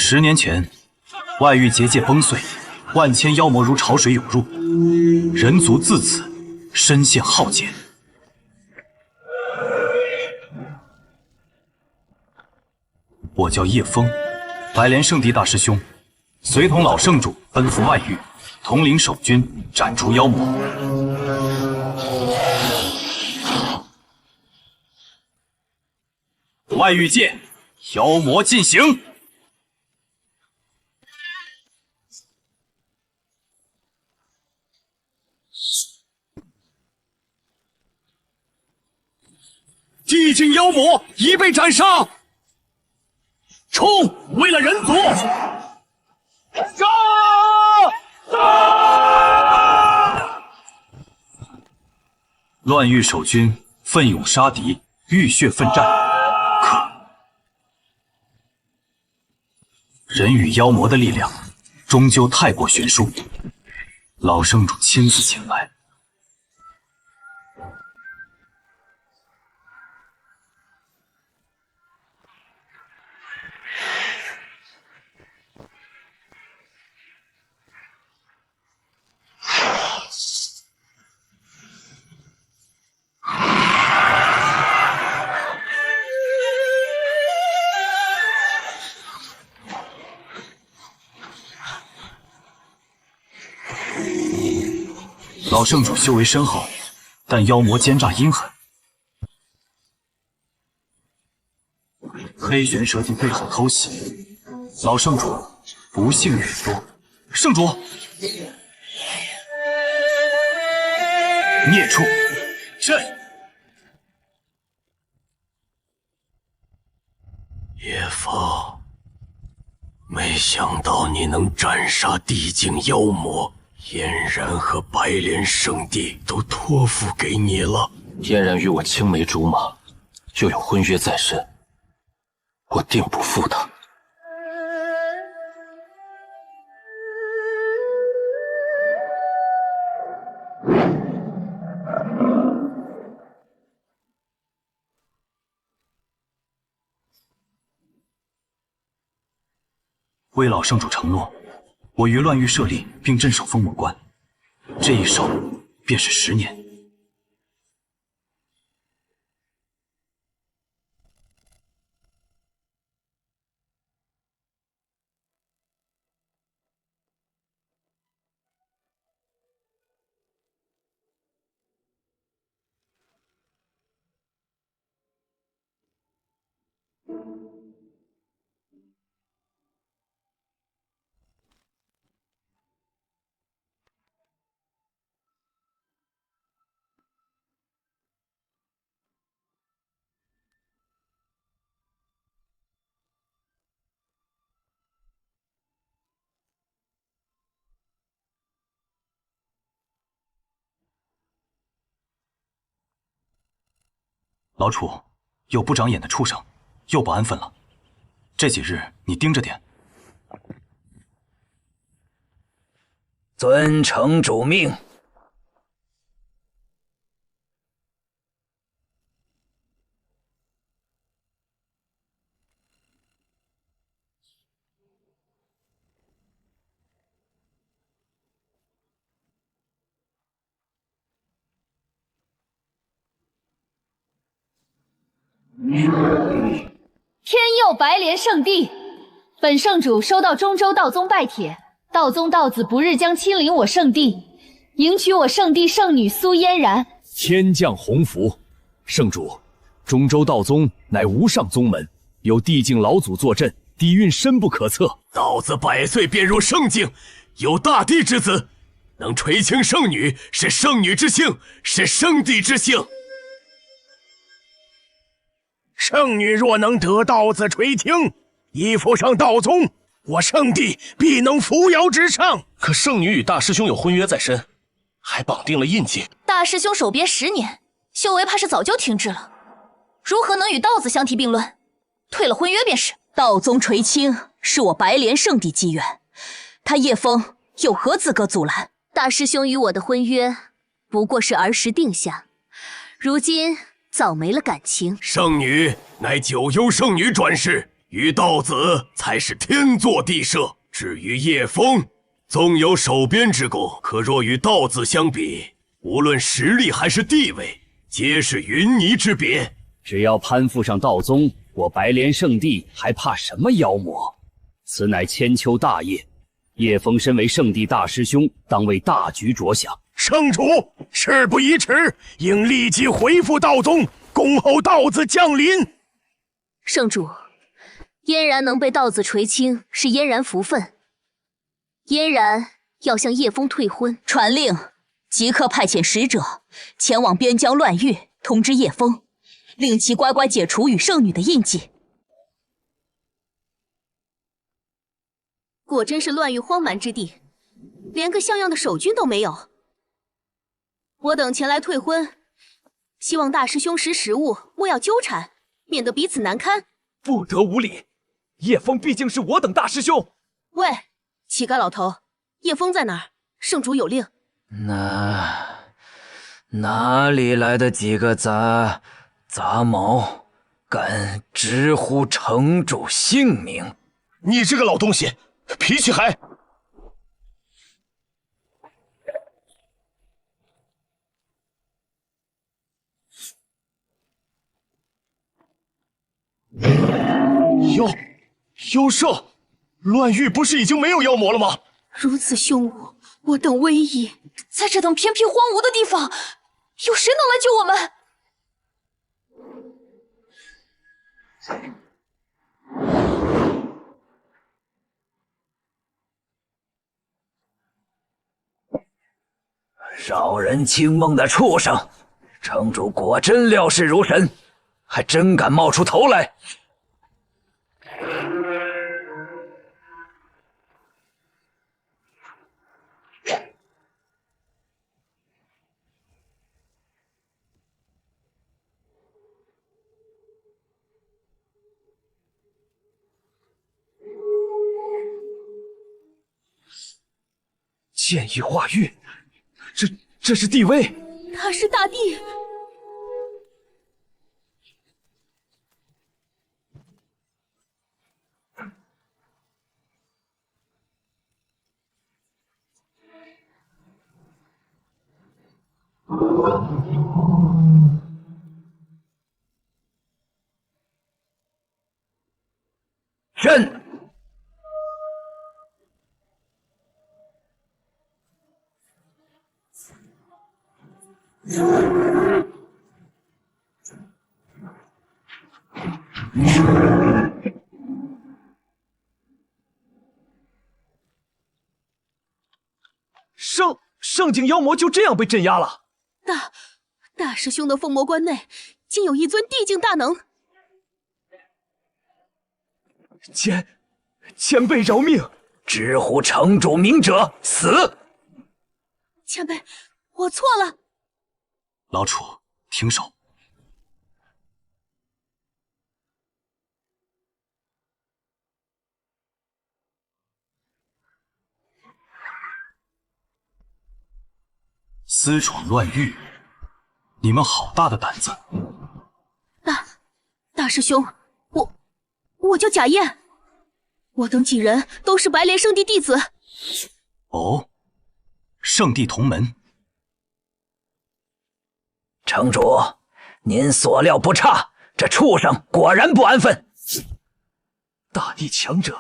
10年前，外域结界崩碎，万千妖魔如潮水涌入，人族自此深陷浩劫。我叫叶枫，白莲圣地大师兄，随同老圣主奔赴外域，统领守军斩除妖魔。外域界，妖魔尽行！地境妖魔已被斩杀！冲！为了人族！杀！乱域守军奋勇杀敌，浴血奋战。可人与妖魔的力量终究太过悬殊，老圣主亲自前来。老圣主修为深厚，但妖魔奸诈阴狠。黑玄蛇体背后偷袭，老圣主不幸远多。圣主，孽畜！是。叶枫，没想到你能斩杀地境妖魔。嫣然和白莲圣地都托付给你了。嫣然与我青梅竹马，又有婚约在身，我定不负她。为老圣主承诺，我于乱域设立并镇守封魔关，这一守便是10年。老楚，有不长眼的畜生，又不安分了。这几日你盯着点。遵城主命。天佑白莲圣地，本圣主收到中州道宗拜帖，道宗道子不日将亲临我圣地，迎娶我圣地圣女苏嫣然。天降鸿福，圣主，中州道宗乃无上宗门，有地境老祖坐镇，底蕴深不可测。道子100岁便入圣境，有大帝之子，能垂青圣女，是圣女之幸，是圣帝之幸。圣女若能得道子垂青，依附上道宗，我圣地必能扶摇直上。可圣女与大师兄有婚约在身，还绑定了印记。大师兄守别10年，修为怕是早就停滞了，如何能与道子相提并论？退了婚约便是。道宗垂青是我白莲圣地机缘，他叶枫有何资格阻拦？大师兄与我的婚约不过是儿时定下，如今早没了感情。圣女乃九幽圣女转世，与道子才是天作地设。至于叶枫，纵有守边之功，可若与道子相比，无论实力还是地位，皆是云泥之别。只要攀附上道宗，我白莲圣地还怕什么妖魔？此乃千秋大业，叶枫身为圣地大师兄，当为大局着想。圣主，事不宜迟，应立即回复道宗，恭候道子降临。圣主，嫣然能被道子垂青，是嫣然福分。嫣然要向叶枫退婚，传令，即刻派遣使者前往边疆乱域，通知叶枫，令其乖乖解除与圣女的印记。果真是乱域荒蛮之地，连个像样的守军都没有。我等前来退婚，希望大师兄识时务，莫要纠缠，免得彼此难堪。不得无礼！叶枫毕竟是我等大师兄。喂，乞丐老头，叶枫在哪儿？圣主有令。哪里来的几个杂毛，敢直呼城主姓名？你这个老东西，脾气还……妖兽，乱域不是已经没有妖魔了吗？如此凶武，我等危矣。在这等偏僻荒芜的地方，有谁能来救我们？扰人清梦的畜生！城主果真料事如神，还真敢冒出头来！剑意化玉，这是地位？他是大帝。朕圣境妖魔就这样被镇压了。大师兄的封魔关内竟有一尊地境大能。前辈饶命！直呼城主名者死！前辈，我错了。老楚，停手！私闯乱域，你们好大的胆子！大师兄，我叫贾燕，我等几人都是白莲圣地弟子。哦，圣地同门。城主，您所料不差，这畜生果然不安分。大地强者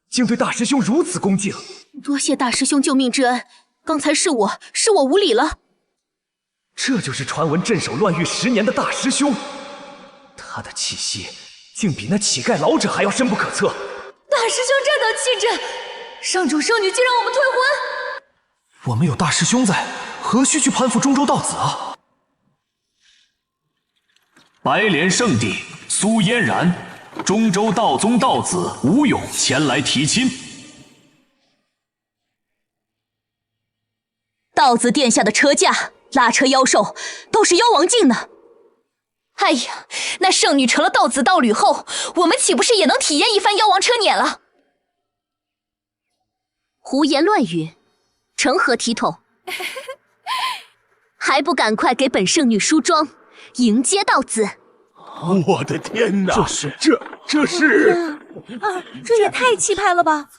竟对大师兄如此恭敬，多谢大师兄救命之恩，刚才是我无礼了。这就是传闻镇守乱域10年的大师兄，他的气息竟比那乞丐老者还要深不可测。大师兄这等气质，圣主圣女竟让我们退婚。我们有大师兄在，何须去攀附中州道子啊？白莲圣地苏嫣然，中州道宗道子吴勇前来提亲。道子殿下的车驾、拉车妖兽都是妖王境呢。哎呀，那圣女成了道子道侣后，我们岂不是也能体验一番妖王车辇了？胡言乱语，成何体统？还不赶快给本圣女梳妆，迎接道子！我的天哪！这是这也太气派了吧！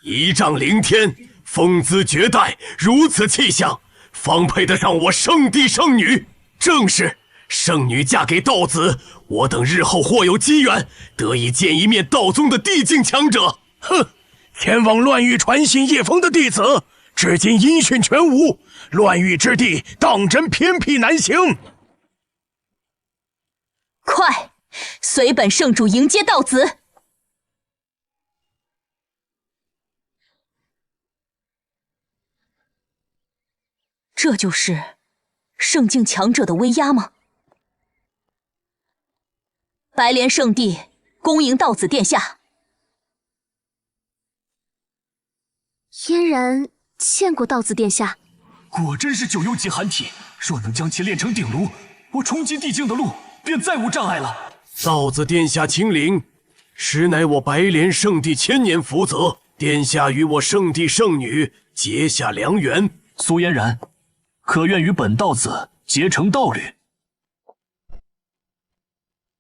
一丈凌天，风姿绝代，如此气象，方配得上我圣帝圣女。正是圣女嫁给道子，我等日后或有机缘，得以见一面道宗的地境强者。哼！前往乱域传信叶枫的弟子，至今音讯全无。乱域之地，当真偏僻难行。快，随本圣主迎接道子。这就是圣境强者的威压吗？白莲圣地恭迎道子殿下。嫣然见过道子殿下，果真是9幽级寒体，若能将其炼成鼎炉，我冲击地境的路便再无障碍了。道子殿下亲临，实乃我白莲圣地千年福泽。殿下与我圣帝圣女结下良缘，苏嫣然，可愿与本道子结成道侣？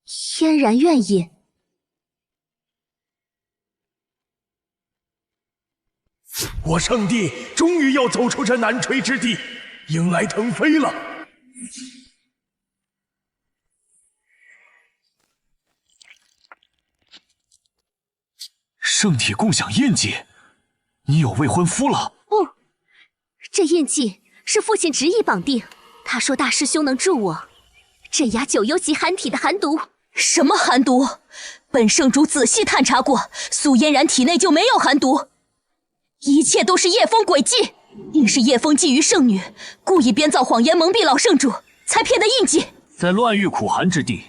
嫣然愿意。我圣地终于要走出这难垂之地，迎来腾飞了。圣体共享印记，你有未婚夫了？不，这印记是父亲执意绑定。他说大师兄能助我镇压9幽级寒体的寒毒。什么寒毒？本圣主仔细探查过，苏嫣然体内就没有寒毒。一切都是叶枫诡计，定是叶枫觊觎圣女，故意编造谎言蒙蔽老圣主，才骗得印记。在乱域苦寒之地，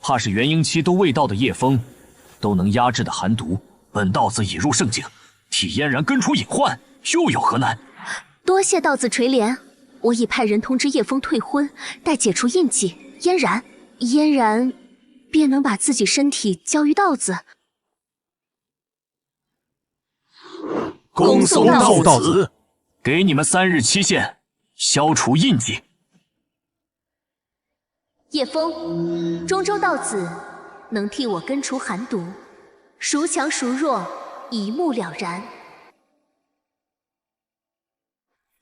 怕是元婴期都未到的叶枫都能压制的寒毒。本道子已入圣境，替嫣然根除隐患，又有何难？多谢道子垂怜，我已派人通知叶枫退婚，待解除印记，嫣然便能把自己身体交于道子。恭送道子，给你们3日期限，消除印记。叶枫，中州道子能替我根除寒毒，孰强孰弱，一目了然。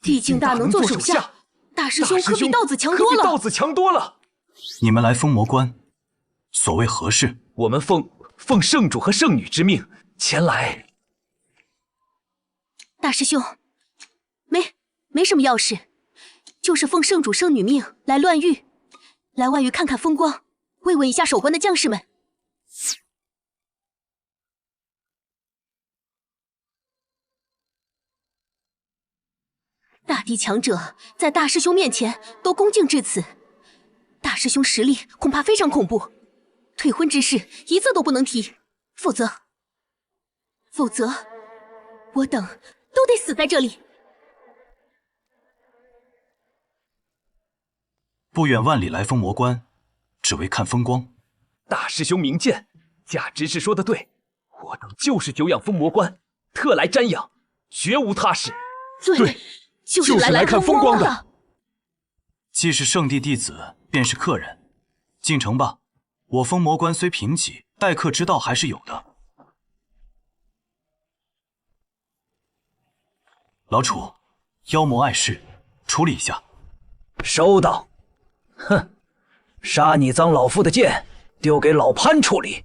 地境大能做手下，大师兄可比道子强多了。你们来封魔关，所谓何事？我们奉圣主和圣女之命前来。大师兄，没什么要事，就是奉圣主圣女命来乱域，来外域看看风光，慰问一下守关的将士们。大地强者在大师兄面前都恭敬至此，大师兄实力恐怕非常恐怖，退婚之事一字都不能提，否则我等都得死在这里。不远万里来封魔关，只为看风光。大师兄明鉴，贾执事说的对，我等就是久仰封魔关，特来瞻仰，绝无他事。对，就是来看风光的。既是圣地弟子，便是客人，进城吧。我封魔关虽贫瘠，待客之道还是有的。老楚，妖魔碍事，处理一下。收到。哼，杀你脏老夫的剑，丢给老潘处理。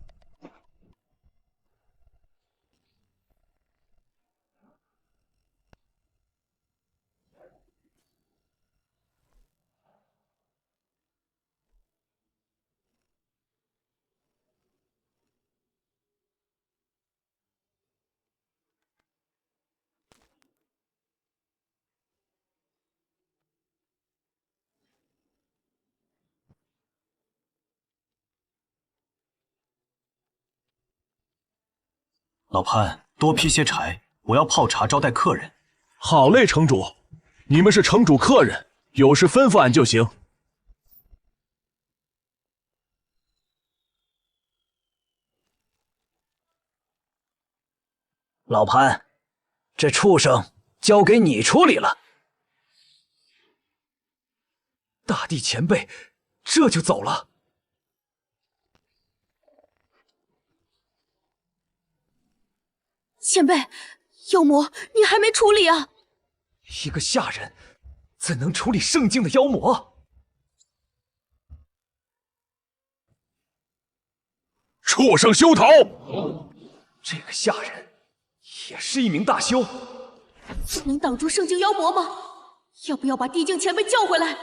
老潘，多劈些柴，我要泡茶招待客人。好嘞，城主，你们是城主客人，有事吩咐俺就行。老潘，这畜生交给你处理了。大帝前辈这就走了？前辈，妖魔你还没处理啊？一个下人怎能处理圣境的妖魔？畜生休逃！这个下人也是一名大修，能挡住圣境妖魔吗？要不要把地境前辈叫回来？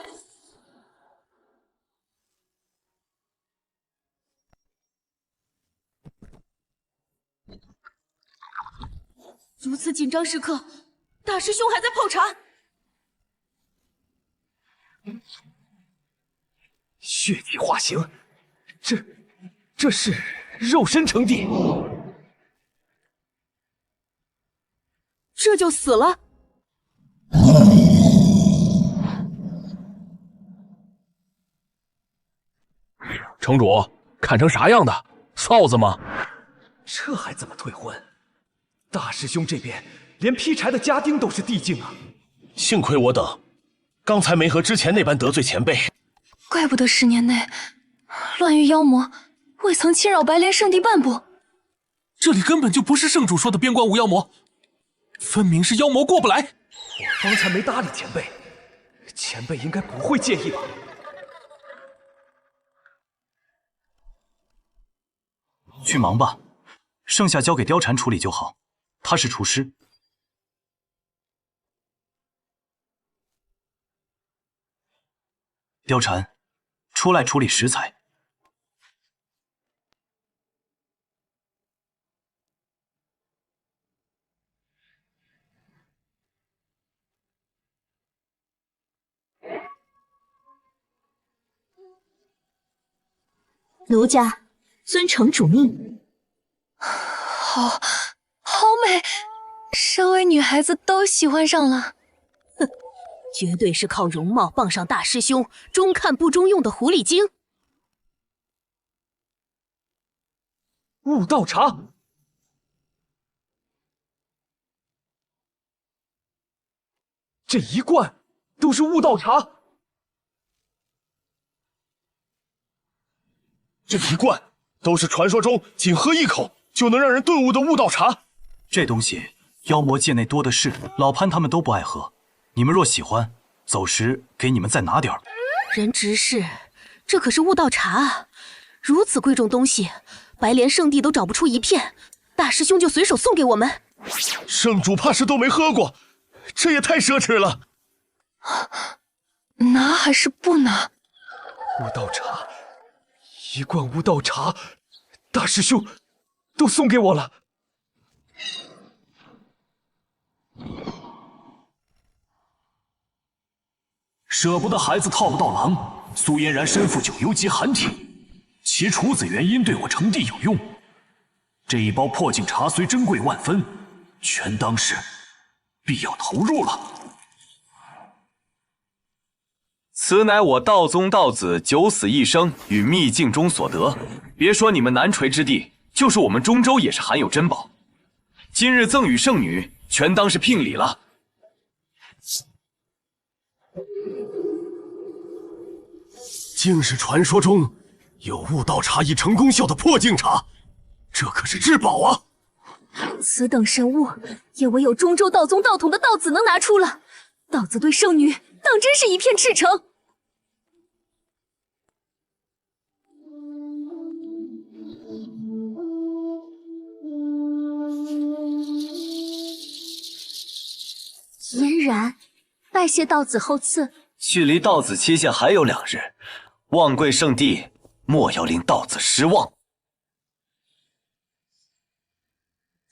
如此紧张时刻，大师兄还在泡茶。血气化形，这是肉身成帝，这就死了？城主看成啥样的？臊子吗？这还怎么退婚？大师兄这边连劈柴的家丁都是地境啊！幸亏我等刚才没和之前那般得罪前辈，怪不得10年内乱域妖魔未曾侵扰白莲圣地半步。这里根本就不是圣主说的边关无妖魔，分明是妖魔过不来。我方才没搭理前辈，前辈应该不会介意吧？去忙吧，剩下交给貂蝉处理就好，他是厨师。貂蝉，出来处理食材。奴家遵承主命。好美，身为女孩子都喜欢上了。哼，绝对是靠容貌傍上大师兄，中看不中用的狐狸精。悟道茶，这一罐都是悟道茶。这一罐都是传说中仅喝一口就能让人顿悟的悟道茶。这东西妖魔界内多的是，老潘他们都不爱喝。你们若喜欢，走时给你们再拿点儿。人直视，这可是悟道茶啊！如此贵重东西，白莲圣地都找不出一片，大师兄就随手送给我们。圣主怕是都没喝过，这也太奢侈了。拿还是不拿？悟道茶，一罐悟道茶，大师兄都送给我了。舍不得孩子套不到狼，苏嫣然身负九幽级寒体，其处子原因对我成帝有用。这一包破镜茶虽珍贵万分，全当是必要投入了。此乃我道宗道子九死一生与秘境中所得。别说你们南陲之地，就是我们中州也是含有珍宝。今日赠与圣女，全当是聘礼了。竟是传说中有悟道茶一成功效的破镜茶，这可是至宝啊！此等神物，也唯有中州道宗道统的道子能拿出了。道子对圣女，当真是一片赤诚。嫣然，拜谢道子厚赐。距离道子期限还有2日，望贵圣地莫要令道子失望。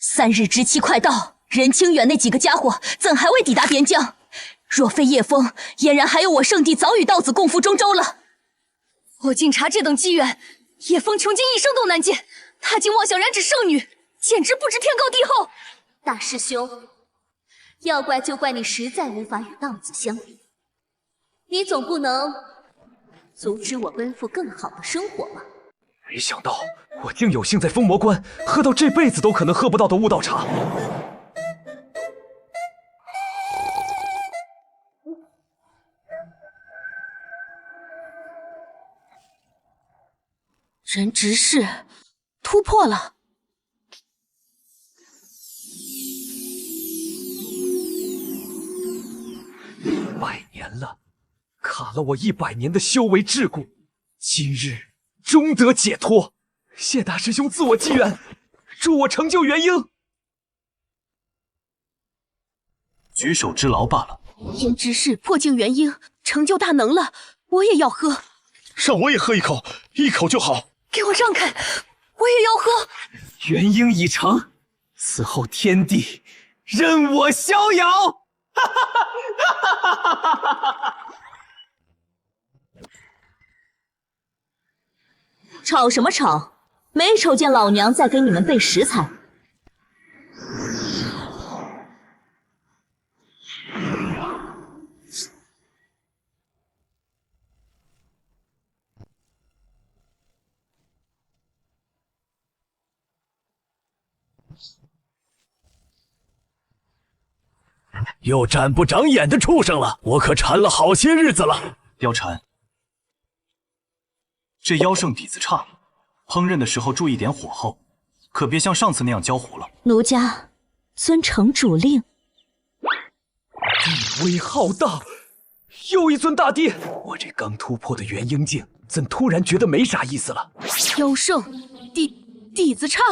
3日之期快到，任清远那几个家伙怎还未抵达边疆？若非叶枫，嫣然还有我圣地早与道子共赴中州了。我竟查这等机缘，叶枫穷尽一生都难见，他竟妄想染指圣女，简直不知天高地厚。大师兄，要怪就怪你实在无法与道子相比，你总不能阻止我奔赴更好的生活吧？ 没想到我竟有幸在封魔关喝到这辈子都可能喝不到的悟道茶。人直视突破了， 100年了，卡了我100年的修为桎梏，今日终得解脱。谢大师兄赐我机缘，助我成就元婴。举手之劳罢了。胭脂是破镜元婴，成就大能了，我也要喝。让我也喝一口，一口就好。给我让开，我也要喝。元婴已成，此后天地任我逍遥。吵什么吵？没瞅见老娘在给你们备食材。又展不长眼的畜生了，我可馋了好些日子了。貂蝉，这妖圣底子差，烹饪的时候注意点火候，可别像上次那样焦糊了。奴家遵城主令。地威浩大，又一尊大帝。我这刚突破的元婴境，怎突然觉得没啥意思了？妖圣底子差，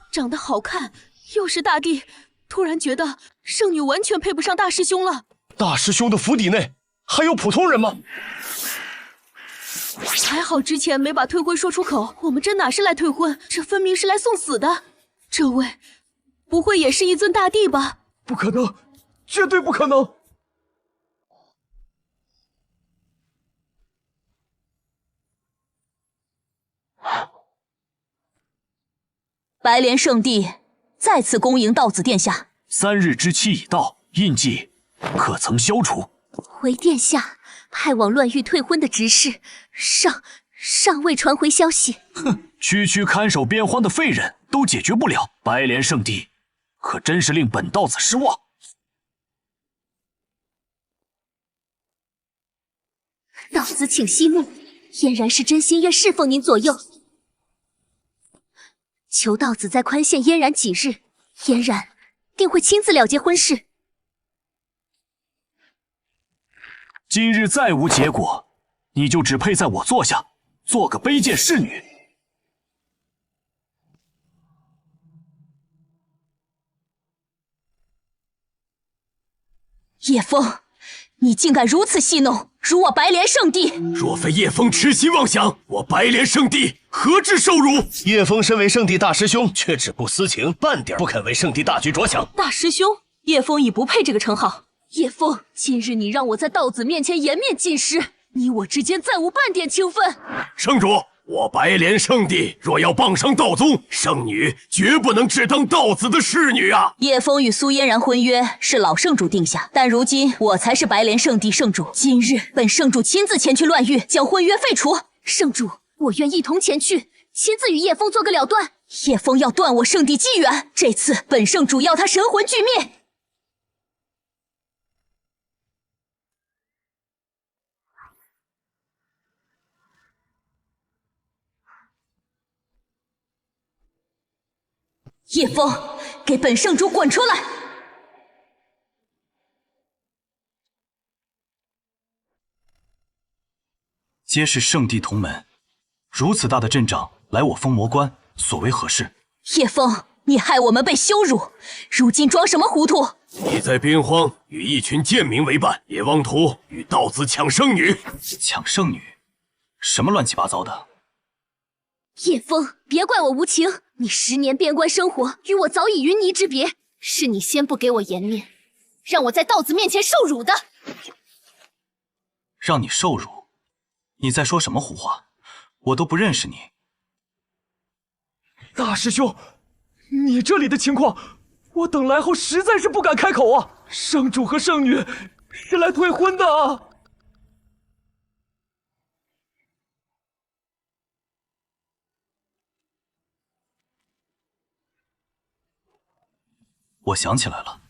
长得好看，又是大帝，突然觉得圣女完全配不上大师兄了。大师兄的府邸内还有普通人吗？还好之前没把退婚说出口，我们真哪是来退婚，这分明是来送死的。这位不会也是一尊大帝吧？不可能，绝对不可能！白莲圣地再次恭迎道子殿下。3日之期已到，印记可曾消除？回殿下，派往乱域退婚的执事尚未传回消息。哼，区看守边荒的废人都解决不了，白莲圣地可真是令本道子失望。道子请息怒，嫣然是真心愿侍奉您左右，求道子再宽限嫣然几日，嫣然定会亲自了结婚事。今日再无结果，你就只配在我座下做个卑贱侍女。叶枫，你竟敢如此戏弄，辱我白莲圣地！若非叶枫痴心妄想，我白莲圣地何至受辱？叶枫身为圣地大师兄，却只顾私情，半点不肯为圣地大局着想。大师兄，叶枫已不配这个称号。叶枫，今日你让我在道子面前颜面尽失，你我之间再无半点情分。圣主，我白莲圣地若要傍上道宗，圣女绝不能只当道子的侍女啊！叶枫与苏嫣然婚约是老圣主定下，但如今我才是白莲圣地圣主，今日本圣主亲自前去乱域，将婚约废除。圣主，我愿一同前去，亲自与叶枫做个了断。叶枫要断我圣地机缘，这次本圣主要他神魂俱灭。叶枫，给本圣主滚出来！皆是圣地同门，如此大的阵仗来我封魔关，所为何事？叶枫，你害我们被羞辱，如今装什么糊涂？你在边荒与一群贱民为伴，也妄图与道子抢圣女。抢圣女？什么乱七八糟的！叶枫，别怪我无情，你10年边关生活，与我早已云泥之别，是你先不给我颜面，让我在道子面前受辱的。让你受辱？你在说什么胡话？我都不认识你。大师兄，你这里的情况，我等来后实在是不敢开口啊。圣主和圣女是来退婚的啊。我想起来了，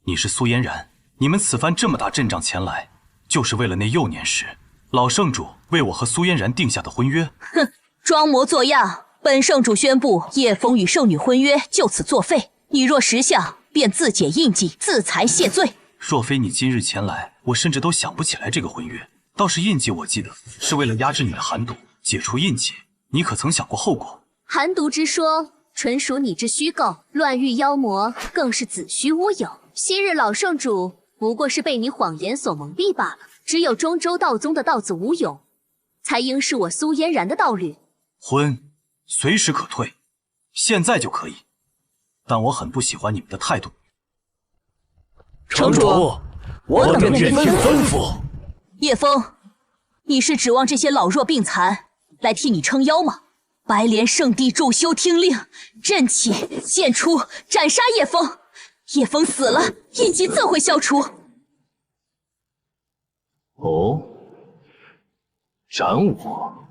你是苏嫣然，你们此番这么大阵仗前来，就是为了那幼年时老圣主为我和苏嫣然定下的婚约。哼，装模作样！本圣主宣布叶枫与圣女婚约就此作废，你若识相，便自解印记，自裁谢罪。若非你今日前来我甚至都想不起来这个婚约。倒是印记我记得是为了压制你的寒毒，解除印记。你可曾想过后果？寒毒之说纯属你之虚构，乱域妖魔更是子虚乌有。昔日老圣主不过是被你谎言所蒙蔽罢了。只有中州道宗的道子无勇，才应是我苏嫣然的道侣。婚随时可退，现在就可以。但我很不喜欢你们的态度。城主，我等任您吩咐。叶枫，你是指望这些老弱病残来替你撑腰吗？白莲圣地助修听令，朕起剑出，斩杀叶枫。叶枫死了，印记自会消除。哦，斩我？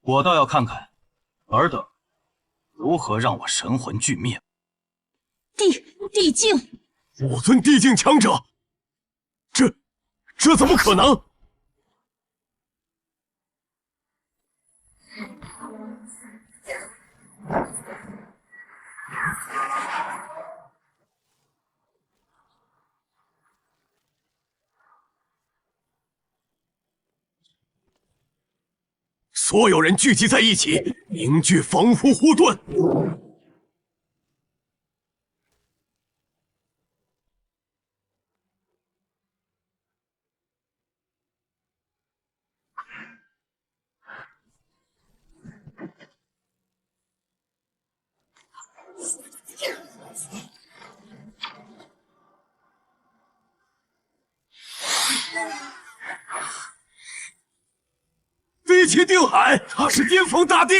我倒要看看尔等如何让我神魂俱灭。地境，5尊地境强者，这怎么可能？所有人聚集在一起，凝聚防护护盾。地气定海，他是巅峰大帝。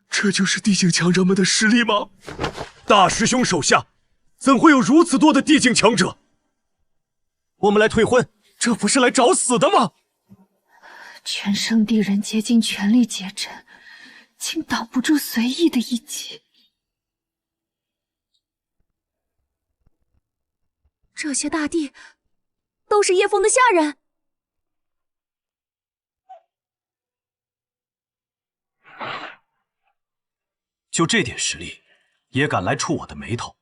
这就是地境强者们的实力吗？大师兄手下怎会有如此多的地境强者？我们来退婚，这不是来找死的吗？全圣地人竭尽全力解阵，竟挡不住随意的一击。这些大帝都是叶枫的下人。就这点实力，也敢来触我的眉头？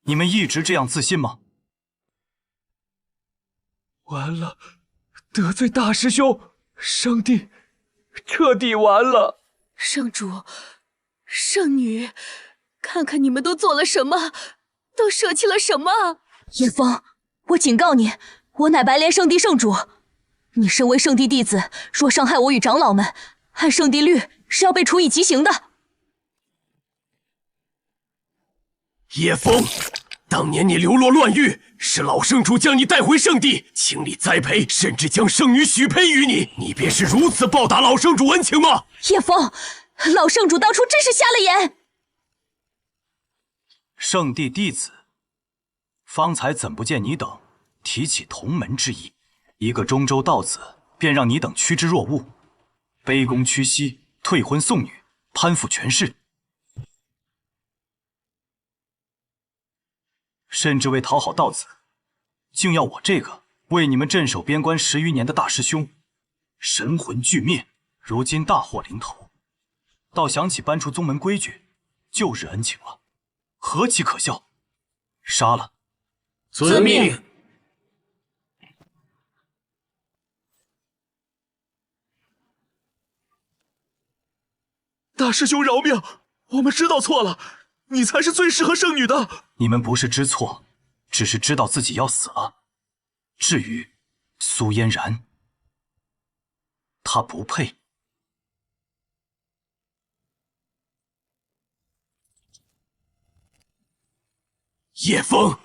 你们一直这样自信吗？完了，得罪大师兄，圣地彻底完了。圣主，圣女，看看你们都做了什么，都舍弃了什么？叶枫，我警告你，我乃白莲圣地圣主，你身为圣地弟子，若伤害我与长老们，按圣地律是要被处以极刑的。叶枫，当年你流落乱域，是老圣主将你带回圣地，倾力栽培，甚至将圣女许配于你，你便是如此报答老圣主恩情吗？叶枫，老圣主当初真是瞎了眼。圣地弟子，方才怎不见你等提起同门之意？一个中州道子，便让你等趋之若鹜，卑躬屈膝，退婚送女，攀附权势，甚至为讨好道子，竟要我这个为你们镇守边关10余年的大师兄神魂俱灭。如今大祸临头，倒想起搬出宗门规矩，旧日恩情了，何其可笑！杀了！遵命。大师兄饶命，我们知道错了，你才是最适合圣女的。你们不是知错，只是知道自己要死了。至于苏嫣然，她不配。叶枫，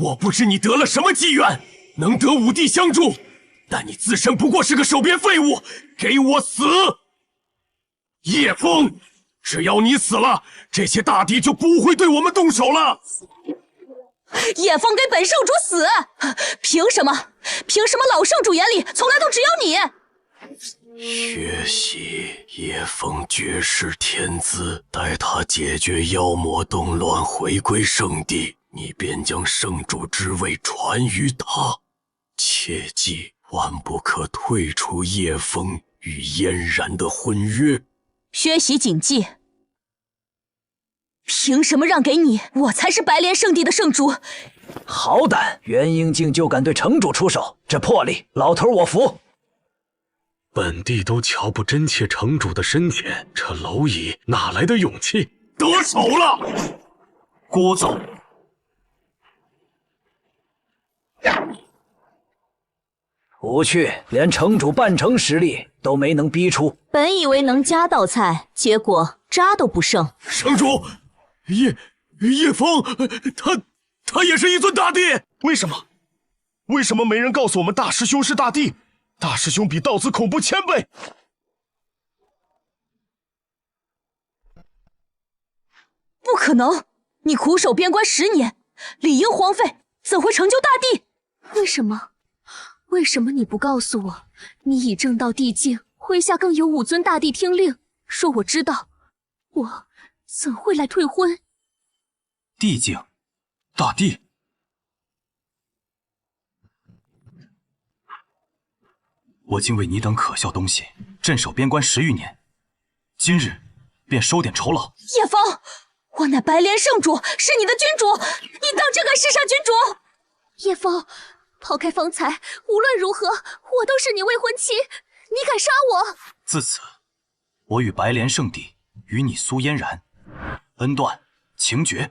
我不知你得了什么机缘，能得五帝相助，但你自身不过是个手边废物，给我死！叶枫，只要你死了，这些大帝就不会对我们动手了。叶枫给本圣主死，凭什么？凭什么老圣主眼里从来都只有你？血洗叶枫绝世天资，待他解决妖魔动乱，回归圣地，你便将圣主之位传于他。切记，万不可退出叶枫与嫣然的婚约。薛喜谨记。凭什么让给你？我才是白莲圣地的圣主。好胆，元婴竟就敢对城主出手，这魄力，老头我服。本帝都瞧不真切城主的深浅，这蝼蚁哪来的勇气？得手了！聒噪！无趣，连城主半成实力都没能逼出。本以为能夹道菜，结果渣都不剩。城主，叶枫，他也是一尊大帝。为什么？为什么没人告诉我们大师兄是大帝？大师兄比道子恐怖1000倍。不可能！你苦守边关10年，理应荒废，怎会成就大帝？为什么？为什么你不告诉我，你已正到地境，麾下更有5尊大帝听令？说我知道，我怎会来退婚？地境，大帝。我竟为你等可笑东西镇守边关10余年，今日便收点酬劳。叶枫，我乃白莲圣主，是你的君主，你当真敢弑杀君主？叶枫，抛开方才，无论如何，我都是你未婚妻，你敢杀我？自此，我与白莲圣地与你苏嫣然恩断情绝。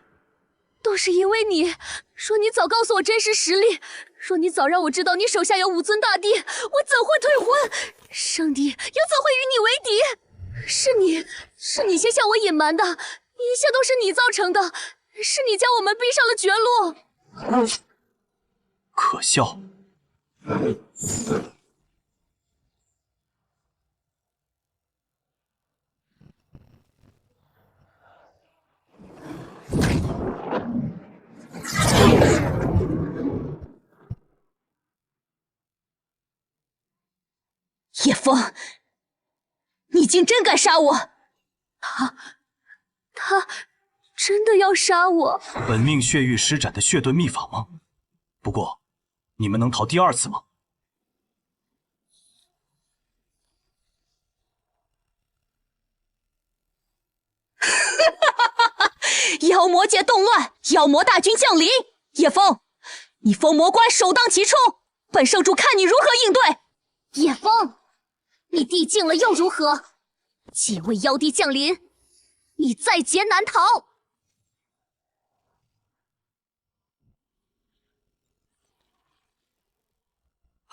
都是因为你，说你早告诉我真实实力，说你早让我知道你手下有5尊大帝，我怎会退婚？圣帝又怎会与你为敌？是你先向我隐瞒的，一切都是你造成的，是你将我们逼上了绝路。可笑。叶枫，你竟真敢杀我！他真的要杀我？本命血域施展的血遁秘法吗？不过，你们能逃第2次吗？妖魔界动乱，妖魔大军降临。叶枫，你封魔关首当其冲，本圣主看你如何应对。叶枫，你地境了又如何？几位妖帝降临，你在劫难逃。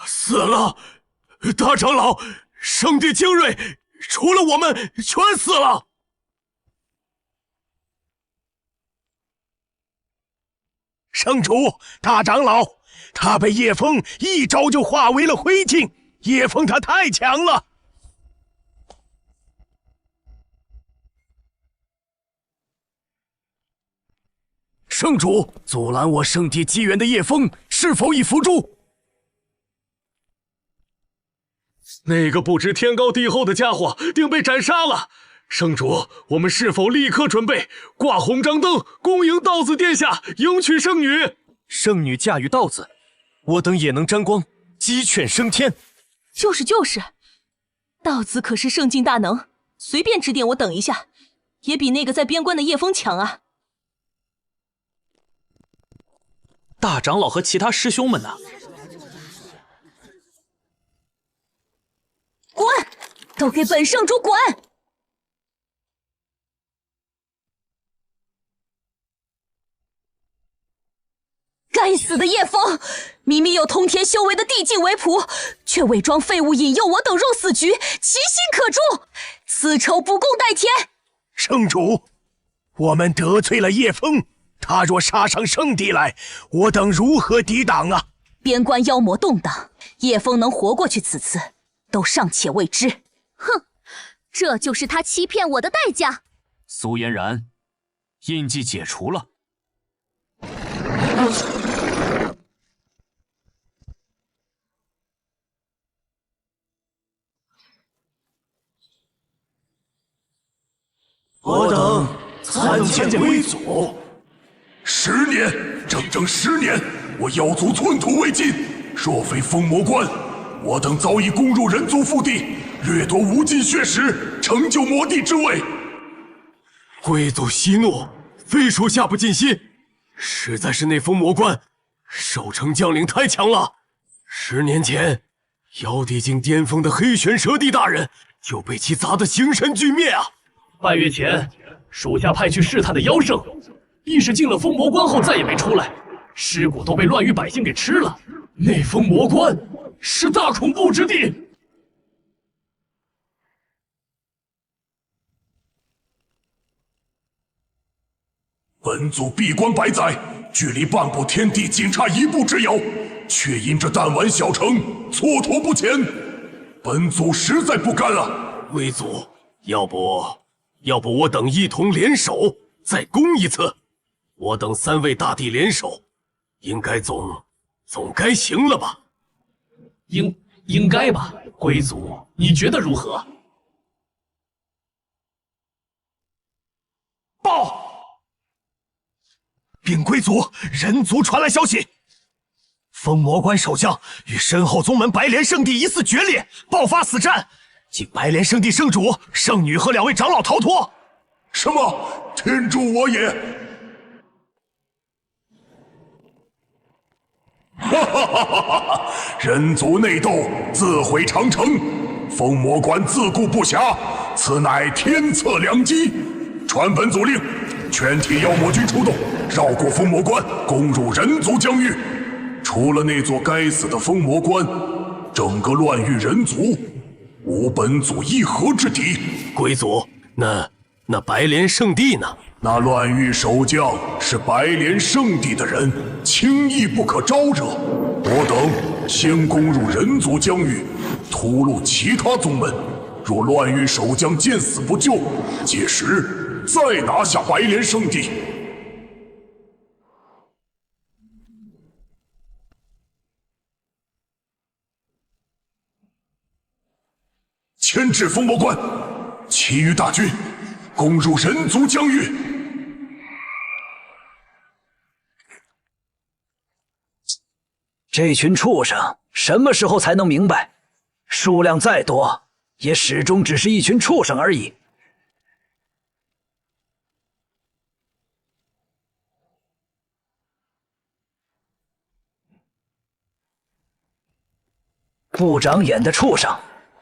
死了！大长老，圣地精锐，除了我们，全死了。圣主，大长老，他被叶枫一招就化为了灰烬。叶枫他太强了。圣主，阻拦我圣地机缘的叶枫是否已伏诛？那个不知天高地厚的家伙定被斩杀了。圣主，我们是否立刻准备挂红张灯，恭迎道子殿下迎娶圣女？圣女驾驭道子，我等也能沾光，鸡犬升天。就是，道子可是圣境大能，随便指点我等一下，也比那个在边关的叶枫强啊。大长老和其他师兄们呢？滚！都给本圣主滚！死的叶枫，明明有通天修为的地境为仆，却伪装废物引诱我等入死局，其心可诛，此仇不共戴天。圣主，我们得罪了叶枫，他若杀上圣地来，我等如何抵挡啊？边关妖魔动荡，叶枫能活过去此次，都尚且未知。哼，这就是他欺骗我的代价。苏嫣然，印记解除了。我等参见归祖。10年，整整10年，我妖族寸土未进。若非封魔关，我等早已攻入人族腹地，掠夺无尽血石，成就魔帝之位。贵族息怒，非属下不尽心。实在是那封魔关守城将领太强了。10年前，妖帝境巅峰的黑玄蛇帝大人就被其砸得形神俱灭啊！半月前，属下派去试探的妖圣，亦是进了封魔关后再也没出来，尸骨都被乱域百姓给吃了。那封魔关是大恐怖之地。本族闭关百载，距离半步天地仅差1步之遥，却因这弹丸小城蹉跎不前，本族实在不甘啊！贵族，要不我等一同联手再攻一次？我等3位大帝联手，应该总该行了吧？应该吧，贵族，你觉得如何？报！禀贵族，人族传来消息，封魔关守将与身后宗门白莲圣地疑似决裂，爆发死战，经白莲圣地圣主、圣女和2位长老逃脱。什么？天助我也！哈哈哈哈哈！人族内斗，自毁长城，封魔关自顾不暇，此乃天策良机。传本祖令，全体妖魔军出动，绕过封魔关，攻入人族疆域。除了那座该死的封魔关，整个乱域人族无本祖一合之敌。贵族，那白莲圣地呢？那乱域守将是白莲圣地的人，轻易不可招惹。我等先攻入人族疆域，屠戮其他宗门。若乱域守将见死不救，届时再拿下白莲圣地。牵制封魔关，其余大军攻入人族疆域。这群畜生什么时候才能明白，数量再多，也始终只是一群畜生而已。不长眼的畜生，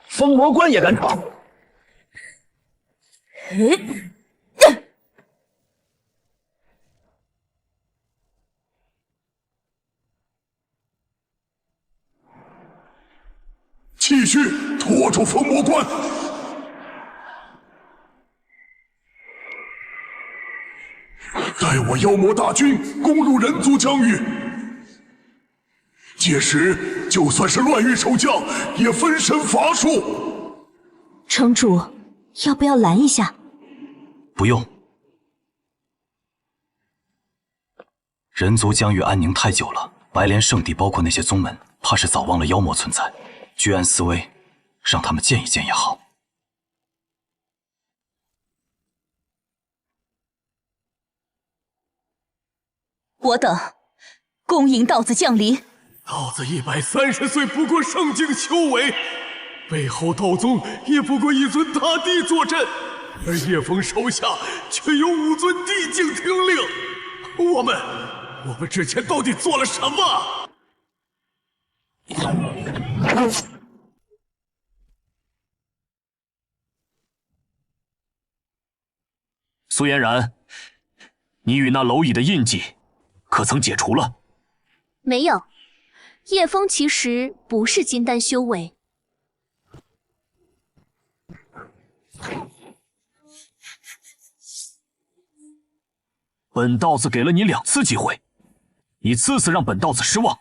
封魔关也敢闯！继续拖住封魔关！待我妖魔大军攻入人族疆域，届时就算是乱域守将，也分身乏术。城主，要不要拦一下？不用。人族疆域安宁太久了，白莲圣地包括那些宗门，怕是早忘了妖魔存在。居安思危，让他们见一见也好。我等恭迎道子降临。道子130岁，不过圣境修为，背后道宗也不过一尊大帝坐镇，而叶枫手下却有5尊地境听令。我们之前到底做了什么？苏嫣然，你与那蝼蚁的印记可曾解除了？没有，叶枫其实不是金丹修为。本道子给了你2次机会，你次次让本道子失望。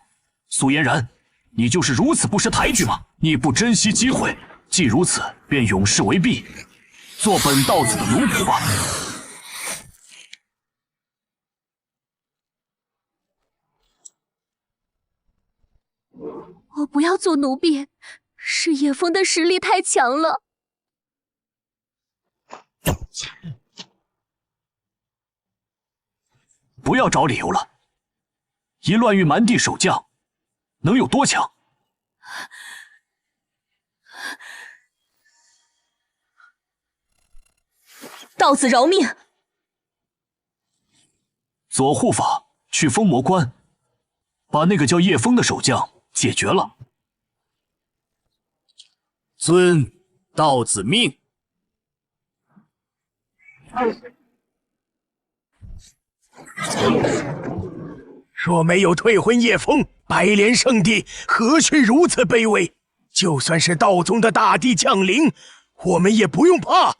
苏嫣然，你就是如此不识抬举吗？你不珍惜机会，既如此，便永世为婢，做本道子的奴仆吧。我不要做奴婢，是叶枫的实力太强了。不要找理由了，一乱玉蛮地守将，能有多强？道子饶命！左护法去封魔关，把那个叫叶枫的守将解决了。遵道子命。若没有退婚叶枫，白莲圣地何须如此卑微？就算是道宗的大帝降临，我们也不用怕。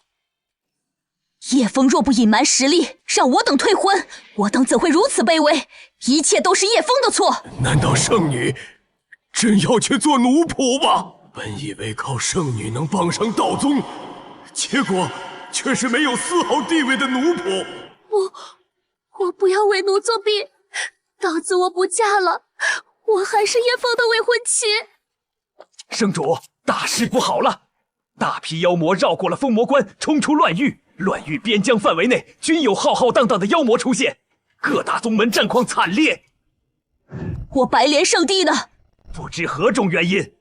叶枫若不隐瞒实力，让我等退婚，我等怎会如此卑微？一切都是叶枫的错。难道圣女真要去做奴仆吗？本以为靠圣女能傍上道宗，结果却是没有丝毫地位的奴仆。我不要为奴作婢，道子我不嫁了，我还是叶枫的未婚妻。圣主，大事不好了！大批妖魔绕过了封魔关，冲出乱域，乱域边疆范围内均有浩浩荡荡的妖魔出现，各大宗门战况惨烈。我白莲圣地呢？不知何种原因，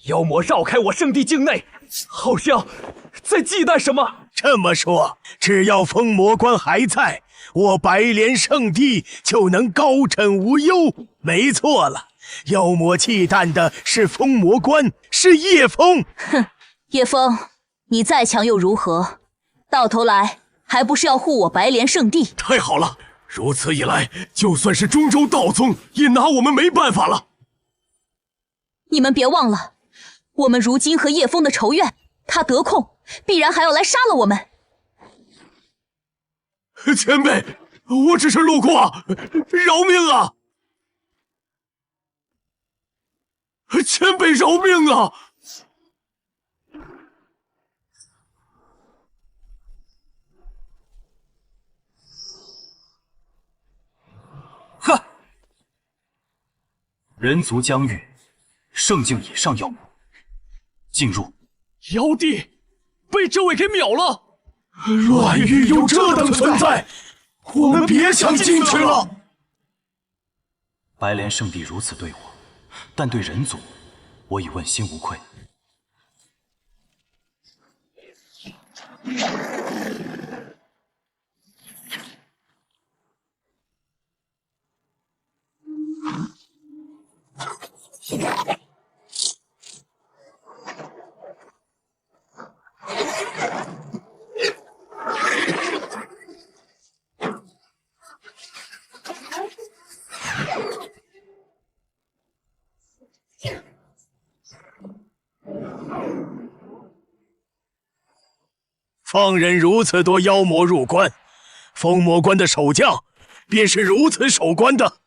妖魔绕开我圣地境内，好像在忌惮什么。这么说，只要封魔关还在，我白莲圣地就能高枕无忧。没错了，妖魔忌惮的是封魔关，是叶枫。哼，叶枫，你再强又如何？到头来还不是要护我白莲圣地？太好了，如此一来，就算是中州道宗也拿我们没办法了。你们别忘了，我们如今和叶枫的仇怨，他得空必然还要来杀了我们。前辈，我只是路过，饶命啊！前辈饶命啊！哼！人族疆域，圣境以上妖魔进入。妖帝被这位给秒了。乱域有这等存在，我们别想进去了。白莲圣地如此对我，但对人族，我已问心无愧。放任如此多妖魔入关，封魔关的守将便是如此守关的。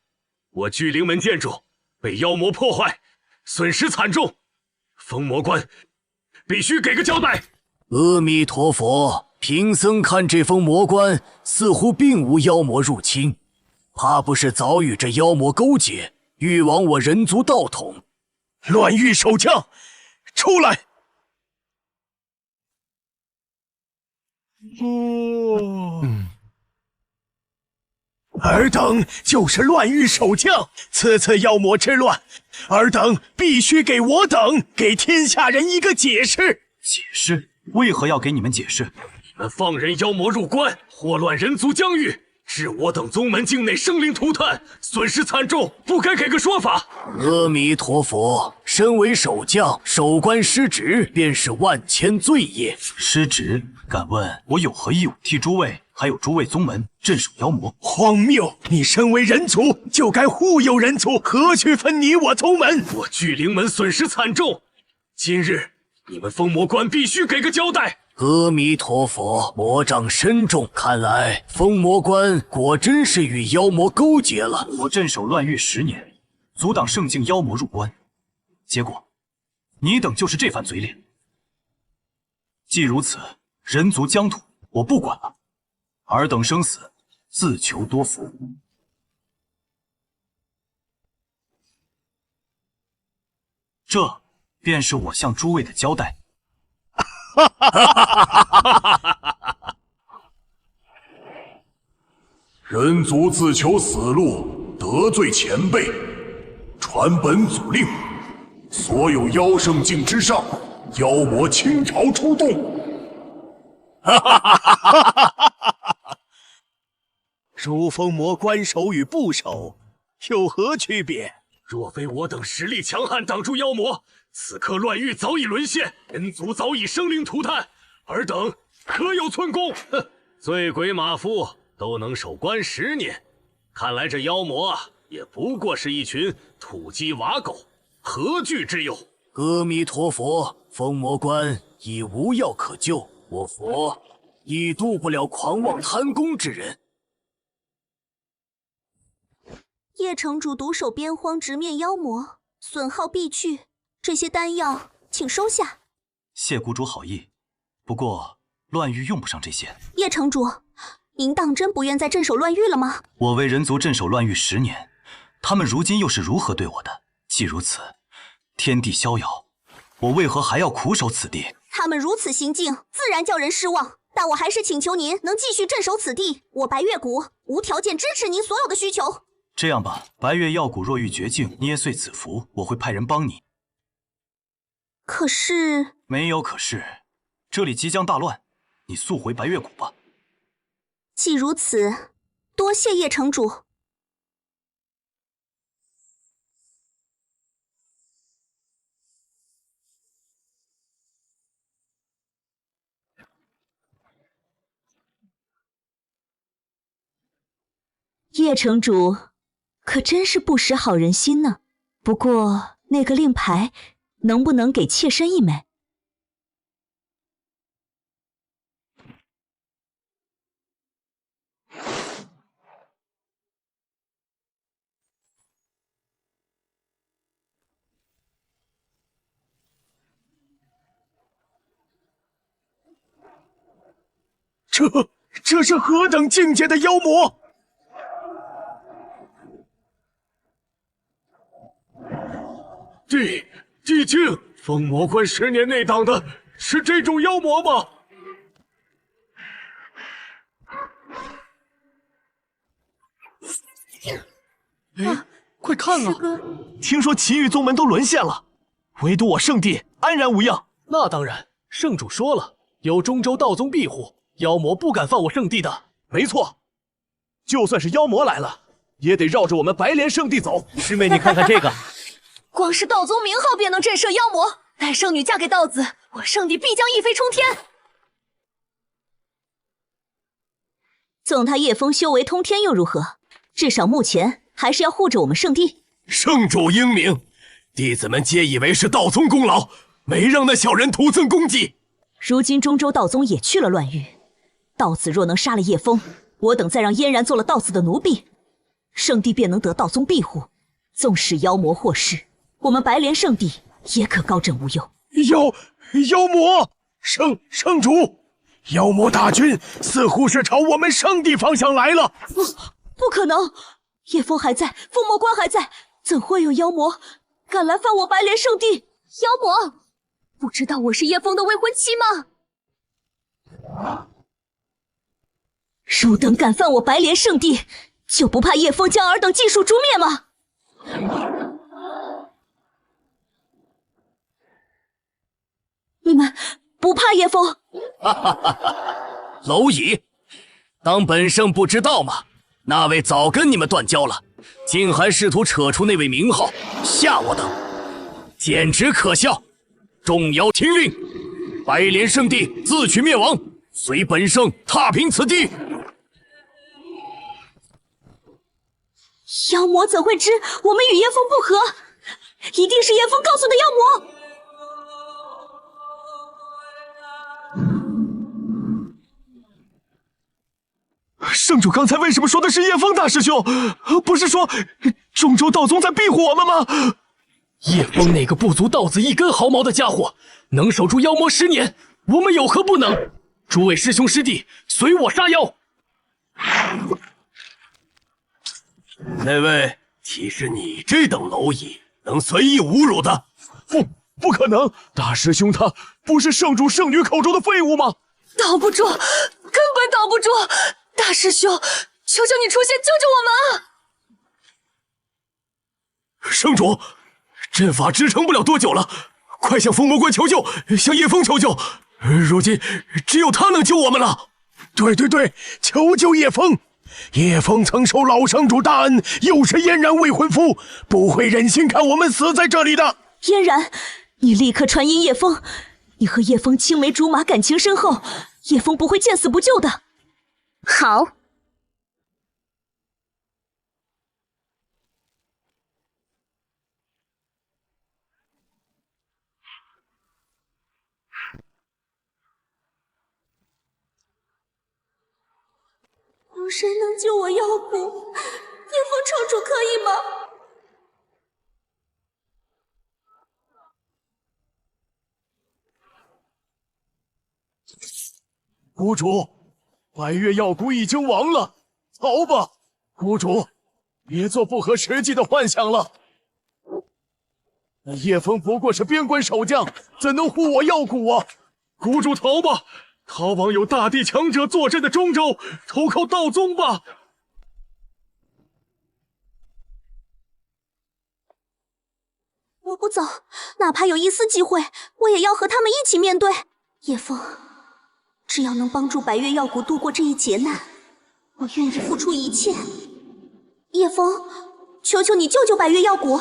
我聚灵门建筑被妖魔破坏，损失惨重，封魔关必须给个交代。阿弥陀佛，贫僧看这封魔关似乎并无妖魔入侵，怕不是早与这妖魔勾结，欲亡我人族道统。乱域守将，出来！尔等就是乱域守将，此次妖魔之乱，尔等必须给我等、给天下人一个解释。解释？为何要给你们解释？你们放任妖魔入关，祸乱人族疆域，致我等宗门境内生灵涂炭，损失惨重，不该给个说法。阿弥陀佛，身为守将，守关失职，便是万千罪业。失职？敢问我有何义务替诸位还有诸位宗门镇守妖魔。荒谬！你身为人族，就该护佑人族，何须分你我宗门？我巨灵门损失惨重，今日你们封魔关必须给个交代。阿弥陀佛，魔障深重，看来封魔关果真是与妖魔勾结了。我镇守乱域10年，阻挡圣境妖魔入关，结果你等就是这番嘴脸。既如此，人族疆土我不管了，尔等生死自求多福。这便是我向诸位的交代。人族自求死路，得罪前辈，传本祖令，所有妖圣境之上，妖魔倾巢出动。如封魔关守与不守，有何区别？若非我等实力强悍，挡住妖魔，此刻乱域早已沦陷，人族早已生灵涂炭，尔等可有寸功？哼，醉鬼马夫都能守关10年，看来这妖魔也不过是一群土鸡瓦狗，何惧之有？阿弥陀佛，封魔关已无药可救，我佛已渡不了狂妄贪功之人。叶城主独守边荒，直面妖魔，损耗必去。这些丹药，请收下。谢谷主好意，不过乱域用不上这些。叶城主，您当真不愿再镇守乱域了吗？我为人族镇守乱域10年，他们如今又是如何对我的？既如此，天地逍遥，我为何还要苦守此地？他们如此行径，自然叫人失望。但我还是请求您能继续镇守此地。我白月谷无条件支持您所有的需求。这样吧，白月药谷若遇绝境，捏碎此符，我会派人帮你。可是……没有可是，这里即将大乱，你速回白月谷吧。既如此，多谢叶城主。叶城主可真是不识好人心呢。不过那个令牌能不能给妾身一枚？这是何等境界的妖魔！帝境，封魔关10年内挡的是这种妖魔吗？哎，快看啊！听说其余宗门都沦陷了，唯独我圣地安然无恙。那当然，圣主说了，有中州道宗庇护，妖魔不敢犯我圣地的。没错，就算是妖魔来了，也得绕着我们白莲圣地走。师妹，你看看这个。光是道宗名号便能震慑妖魔，待圣女嫁给道子，我圣地必将一飞冲天。纵他叶枫修为通天又如何？至少目前还是要护着我们圣地。圣主英明，弟子们皆以为是道宗功劳，没让那小人徒增功绩。如今中州道宗也去了乱域，道子若能杀了叶枫，我等再让嫣然做了道子的奴婢，圣地便能得道宗庇护。纵使妖魔祸事，我们白莲圣地也可高枕无忧。妖魔，圣主，妖魔大军似乎是朝我们圣地方向来了。不可能，叶枫还在，封魔关还在，怎会有妖魔敢来犯我白莲圣地？妖魔，不知道我是叶枫的未婚妻吗？汝等敢犯我白莲圣地，就不怕叶枫将尔等尽数诛灭吗？你们不怕叶枫？蝼蚁，当本圣不知道吗？那位早跟你们断交了，竟还试图扯出那位名号，吓我等，简直可笑！众妖听令，白莲圣地自取灭亡，随本圣踏平此地。妖魔怎会知我们与叶枫不和？一定是叶枫告诉的妖魔。圣主刚才为什么说的是叶枫大师兄？不是说中州道宗在庇护我们吗？叶枫那个不足道子一根毫毛的家伙，能守住妖魔10年，我们有何不能？诸位师兄师弟，随我杀妖！那位岂是你这等蝼蚁能随意侮辱的？不可能！大师兄他不是圣主圣女口中的废物吗？挡不住，根本挡不住！大师兄，求求你出现救救我们啊！圣主，阵法支撑不了多久了，快向封魔关求救，向叶枫求救。如今只有他能救我们了。对，求救叶枫。叶枫曾受老圣主大恩，又是嫣然未婚夫，不会忍心看我们死在这里的。嫣然，你立刻传音叶枫，你和叶枫青梅竹马，感情深厚，叶枫不会见死不救的。好。有谁能救我妖骨？叶枫城主可以吗？谷主，白月药谷已经亡了，逃吧！谷主，别做不合实际的幻想了。那叶枫不过是边关守将，怎能护我药谷啊？谷主逃吧！逃往有大地强者坐镇的中州，投靠道宗吧。我不走，哪怕有一丝机会，我也要和他们一起面对。叶枫，只要能帮助白月药谷度过这一劫难，我愿意付出一切。叶枫，求求你救救白月药谷！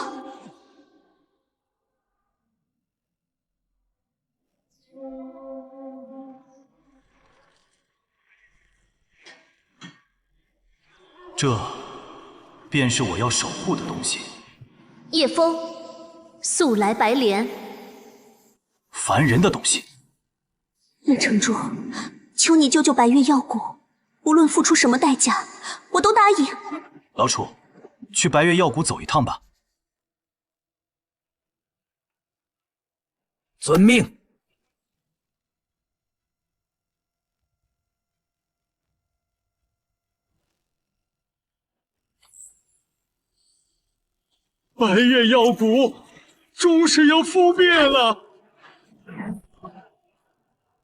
这便是我要守护的东西。叶枫，速来白莲。烦人的东西。叶城主，求你救救白月药谷，无论付出什么代价，我都答应。老楚，去白月药谷走一趟吧。遵命。白月药谷终是要覆灭了。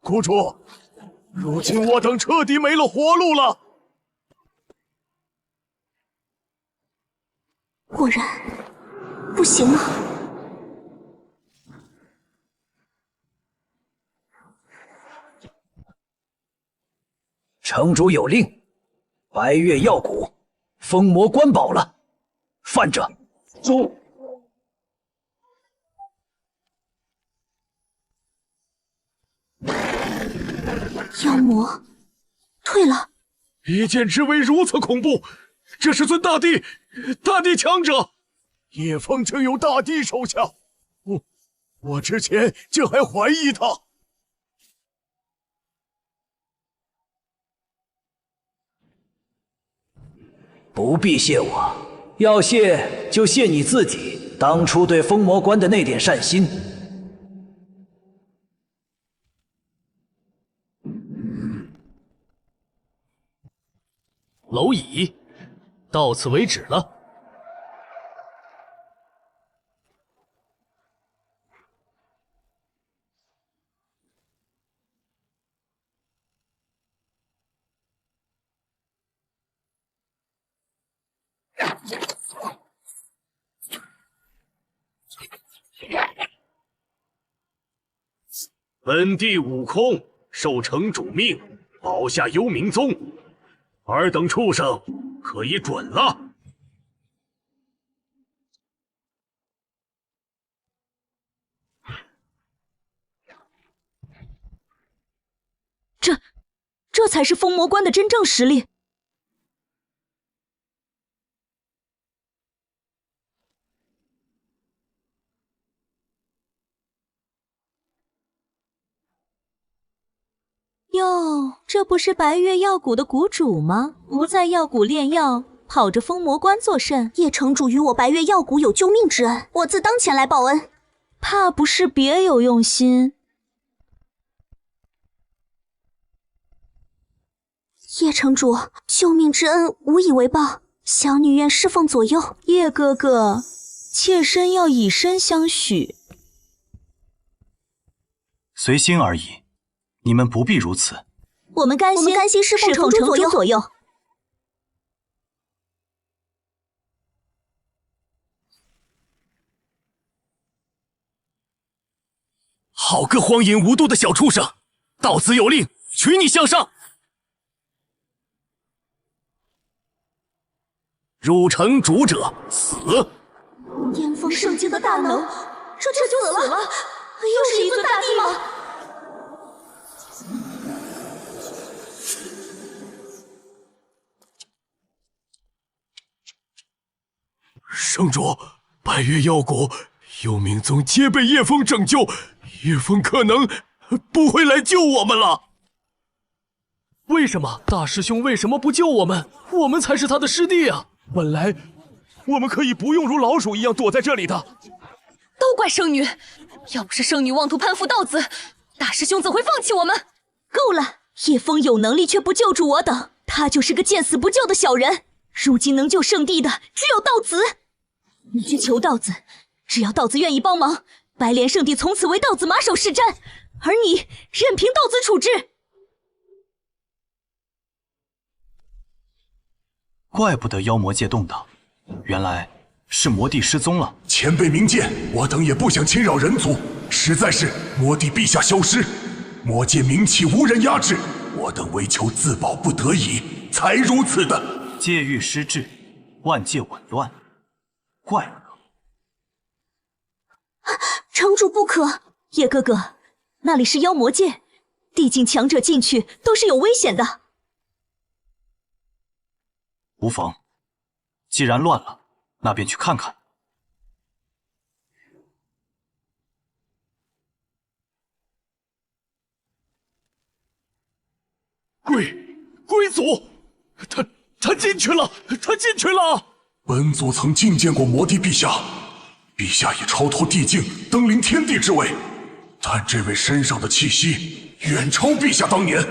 谷主，如今我等彻底没了活路了。果然不行啊！城主有令，白月药谷封魔关保了，犯者诛。妖魔退了。一剑之威如此恐怖，这是尊大地强者，叶枫竟有大地手下。我之前竟还怀疑他。不必谢我，要谢就谢你自己当初对封魔关的那点善心。蝼蚁，到此为止了。本地悟空受城主命，保下幽冥宗，尔等畜生可以准了。这才是封魔关的真正实力。哟，这不是白月药谷的谷主吗？不在药谷炼药，跑着封魔关作甚？叶城主与我白月药谷有救命之恩，我自当前来报恩。怕不是别有用心。叶城主，救命之恩无以为报，小女愿侍奉左右。叶哥哥，妾身要以身相许。随心而已，你们不必如此。我们甘心侍奉城主左右。好个荒淫无度的小畜生！道子有令，取你项上。入城主者死。巅峰圣境的大能，这就死了？又是一尊大帝吗？圣主，白月药谷、幽冥宗皆被叶枫拯救，叶枫可能不会来救我们了。为什么？大师兄为什么不救我们？我们才是他的师弟啊！本来我们可以不用如老鼠一样躲在这里的。都怪圣女，要不是圣女妄图攀附道子，大师兄怎会放弃我们？够了！叶枫有能力却不救助我等，他就是个见死不救的小人。如今能救圣地的只有道子，你去求道子，只要道子愿意帮忙，白莲圣地从此为道子马首是瞻，而你任凭道子处置。怪不得妖魔界动荡，原来是魔帝失踪了。前辈明鉴，我等也不想侵扰人族，实在是魔帝陛下消失，魔界名气无人压制，我等为求自保不得已，才如此的。界域失治，万界紊乱，怪不得。城主不可！叶哥哥，那里是妖魔界，地境强者进去都是有危险的。无妨，既然乱了，那便去看看。龟祖，他进去了，他进去了。本祖曾觐见过魔帝陛下，陛下已超脱地境，登临天地之位，但这位身上的气息远超陛下当年。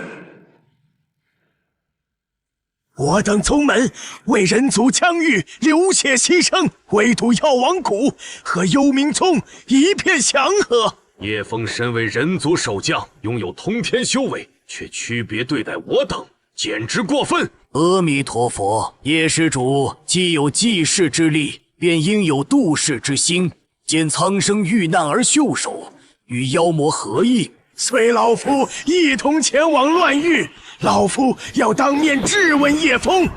我等宗门为人族疆域流血牺牲，围堵药王谷，和幽冥宗一片祥和。叶枫身为人族守将，拥有通天修为，却区别对待我等，简直过分！阿弥陀佛，叶施主既有济世之力，便应有度世之心。见苍生遇难而袖手，与妖魔何异？随老夫一同前往乱域，老夫要当面质问叶枫。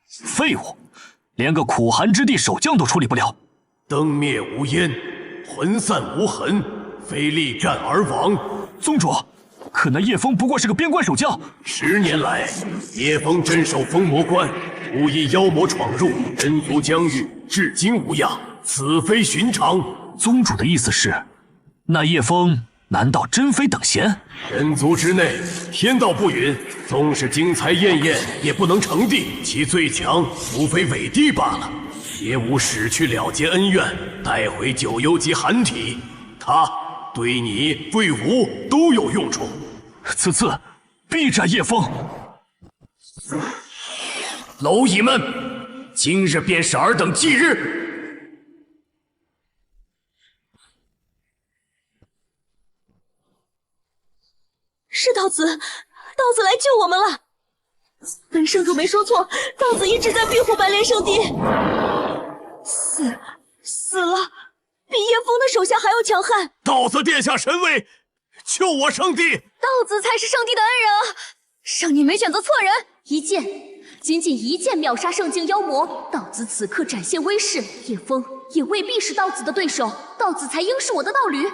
废物，连个苦寒之地守将都处理不了。灯灭无烟，魂散无痕，非力战而亡。宗主，可那叶枫不过是个边关守将。10年来，叶枫镇守封魔关，无一妖魔闯入，人族疆域至今无恙，此非寻常。宗主的意思是，那叶枫难道真非等闲？人族之内，天道不允，纵是精彩艳艳，也不能成帝。其最强，无非伪帝罢了。也无使去了结恩怨，带回九幽级寒体。他对你对吾都有用处。此次必斩叶枫。蝼蚁们，今日便是尔等忌日。是道子，道子来救我们了。本圣主没说错，道子一直在庇护白莲圣地。死了，比叶枫的手下还要强悍。道子殿下神威，救我圣地！道子才是圣地的恩人啊！圣女没选择错人，仅仅一剑秒杀圣境妖魔。道子此刻展现威势，叶枫也未必是道子的对手，道子才应是我的道侣。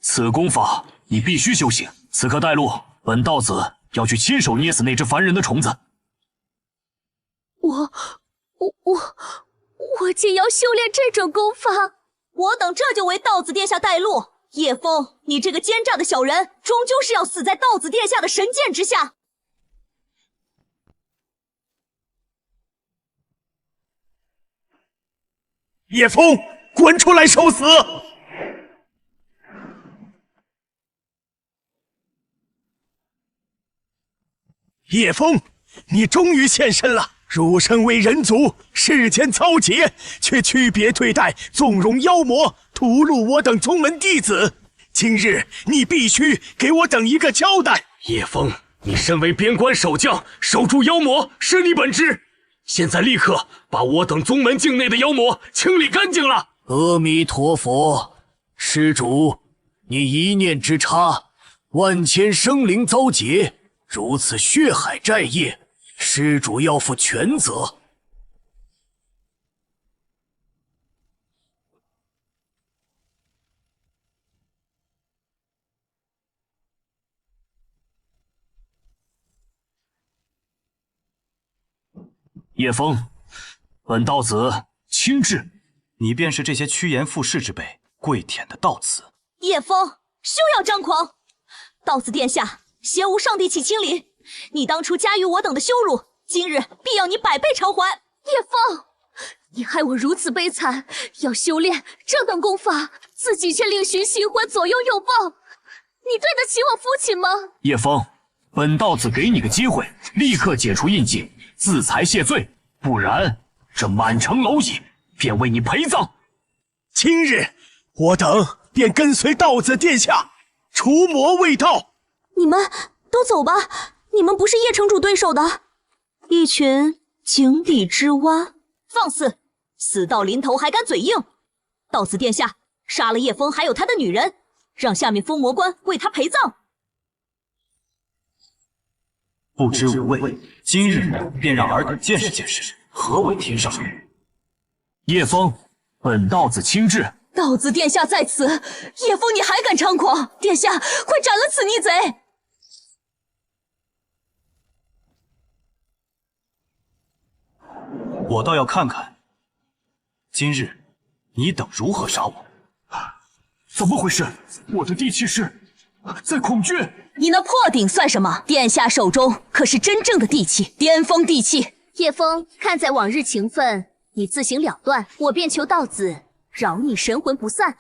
此功法你必须修行。此刻带路，本道子要去亲手捏死那只烦人的虫子。我竟要修炼这种功法？我等这就为道子殿下带路。叶枫，你这个奸诈的小人，终究是要死在道子殿下的神剑之下。叶枫，滚出来受死！叶枫，你终于现身了！汝身为人族，世间遭劫，却区别对待，纵容妖魔，屠戮我等宗门弟子。今日你必须给我等一个交代。叶枫，你身为边关守将，守住妖魔是你本职，现在立刻把我等宗门境内的妖魔清理干净了。阿弥陀佛，施主，你一念之差，万千生灵遭劫，如此血海债业，施主要负全责。叶枫，本道子亲至。你便是这些趋炎附势之辈跪舔的道子。叶枫，休要张狂！道子殿下，邪无上帝岂亲临？你当初加于我等的羞辱，今日必要你百倍偿还。叶枫，你害我如此悲惨，要修炼这等功法，自己却另寻新欢，左拥右抱，你对得起我父亲吗？叶枫，本道子给你个机会，立刻解除印记，自裁谢罪，不然这满城蝼蚁便为你陪葬。今日我等便跟随道子殿下除魔卫道。你们都走吧，你们不是叶城主对手的，一群井底之蛙，放肆！死到临头还敢嘴硬！道子殿下杀了叶枫还有他的女人，让下面封魔官为他陪葬。不知五位，今日便让尔等见识见识何为天上人。叶枫，本道子亲至。道子殿下在此，叶枫你还敢猖狂？殿下，快斩了此逆贼！我倒要看看，今日你等如何杀我。怎么回事？我的地气是在恐惧。你那破鼎算什么？殿下手中可是真正的地气，巅峰地气。叶枫，看在往日情分，你自行了断，我便求道子饶你神魂不散。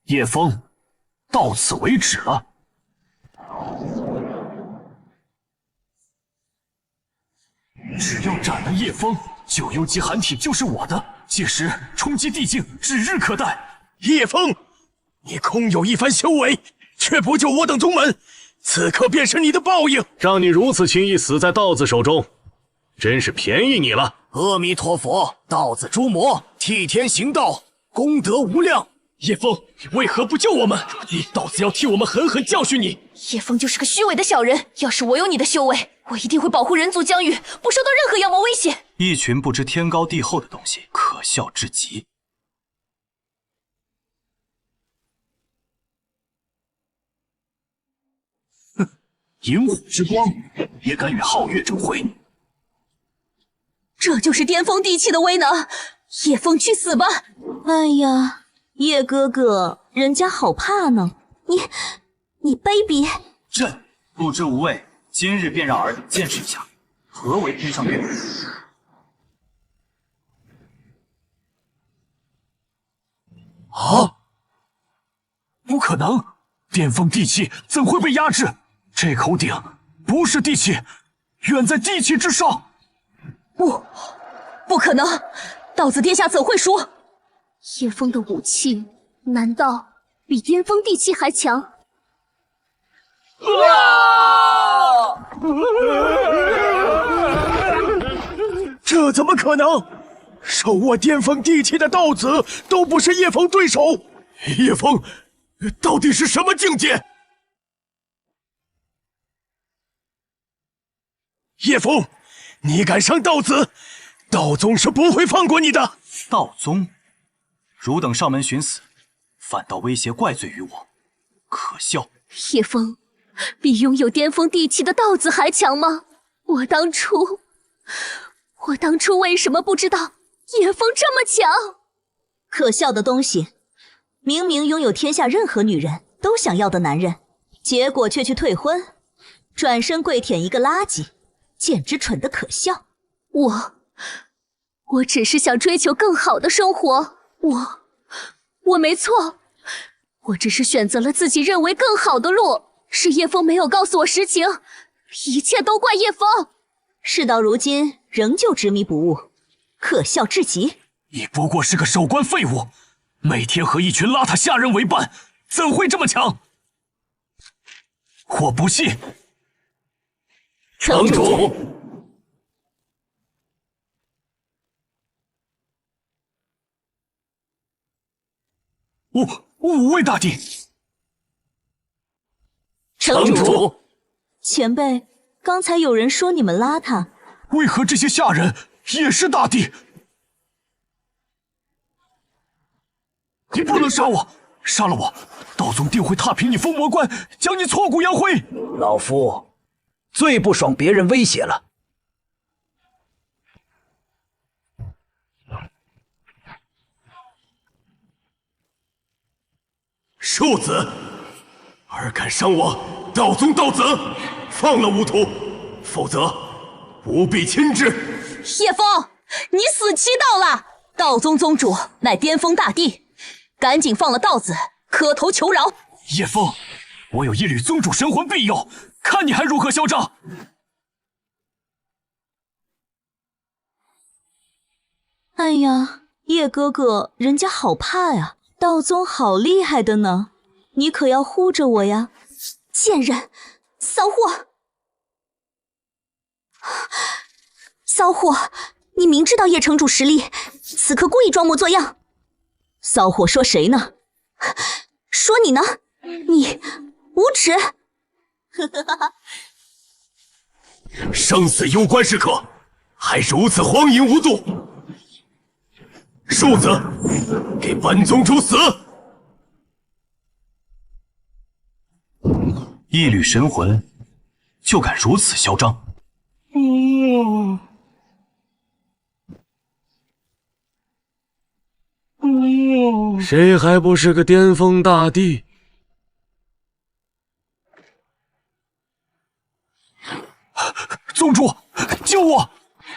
叶枫，到此为止了。只要斩了叶枫，9幽级寒体就是我的，届时冲击地境指日可待。叶枫，你空有一番修为，却不救我等宗门，此刻便是你的报应。让你如此轻易死在道子手中，真是便宜你了。阿弥陀佛，道子诛魔，替天行道，功德无量。叶枫，你为何不救我们？道子要替我们狠狠教训你。叶枫就是个虚伪的小人，要是我有你的修为，我一定会保护人族疆域，不受到任何妖魔威胁。一群不知天高地厚的东西，可笑至极。哼，萤火之光也敢与皓月争辉？这就是巅峰地气的威能！叶枫去死吧！哎呀，叶哥哥，人家好怕呢。你卑鄙！朕不知无畏，今日便让尔等见识一下何为天上月。啊！不可能，巅峰地气怎会被压制？这口鼎不是地气，远在地气之上。不可能！道子殿下怎会输？叶枫的武器难道比巅峰地气还强？这怎么可能？手握巅峰地气的道子都不是叶枫对手。叶枫到底是什么境界？叶枫，你敢伤道子，道宗是不会放过你的。道宗，汝等上门寻死，反倒威胁怪罪于我，可笑！叶枫，比拥有巅峰地气的道子还强吗？我当初为什么不知道叶枫这么强？可笑的东西，明明拥有天下任何女人都想要的男人，结果却去退婚，转身跪舔一个垃圾，简直蠢得可笑。我只是想追求更好的生活，我没错，我只是选择了自己认为更好的路，是叶枫没有告诉我实情，一切都怪叶枫。事到如今仍旧执迷不悟，可笑至极。你不过是个守关废物，每天和一群邋遢下人为伴，怎会这么强？我不信。城主，五位大帝。城主，前辈，刚才有人说你们邋遢，为何这些下人也是大帝？你不能杀我！杀了我，道宗定会踏平你封魔关，将你挫骨扬灰。老夫最不爽别人威胁了。庶子，尔敢伤我道宗道子，放了吾徒，否则吾必亲至。叶枫，你死期到了！道宗宗主乃巅峰大帝，赶紧放了道子，磕头求饶。叶枫，我有一缕宗主神魂庇佑，看你还如何嚣张！哎呀，叶哥哥，人家好怕呀，道宗好厉害的呢，你可要护着我呀！贱人，骚货！骚货，你明知道叶城主实力，此刻故意装模作样。骚货说谁呢？说你呢，你无耻！生死攸关时刻，还如此荒淫无度！庶子，给本宗主死！一缕神魂，就敢如此嚣张？谁还不是个巅峰大帝？宗主，救我！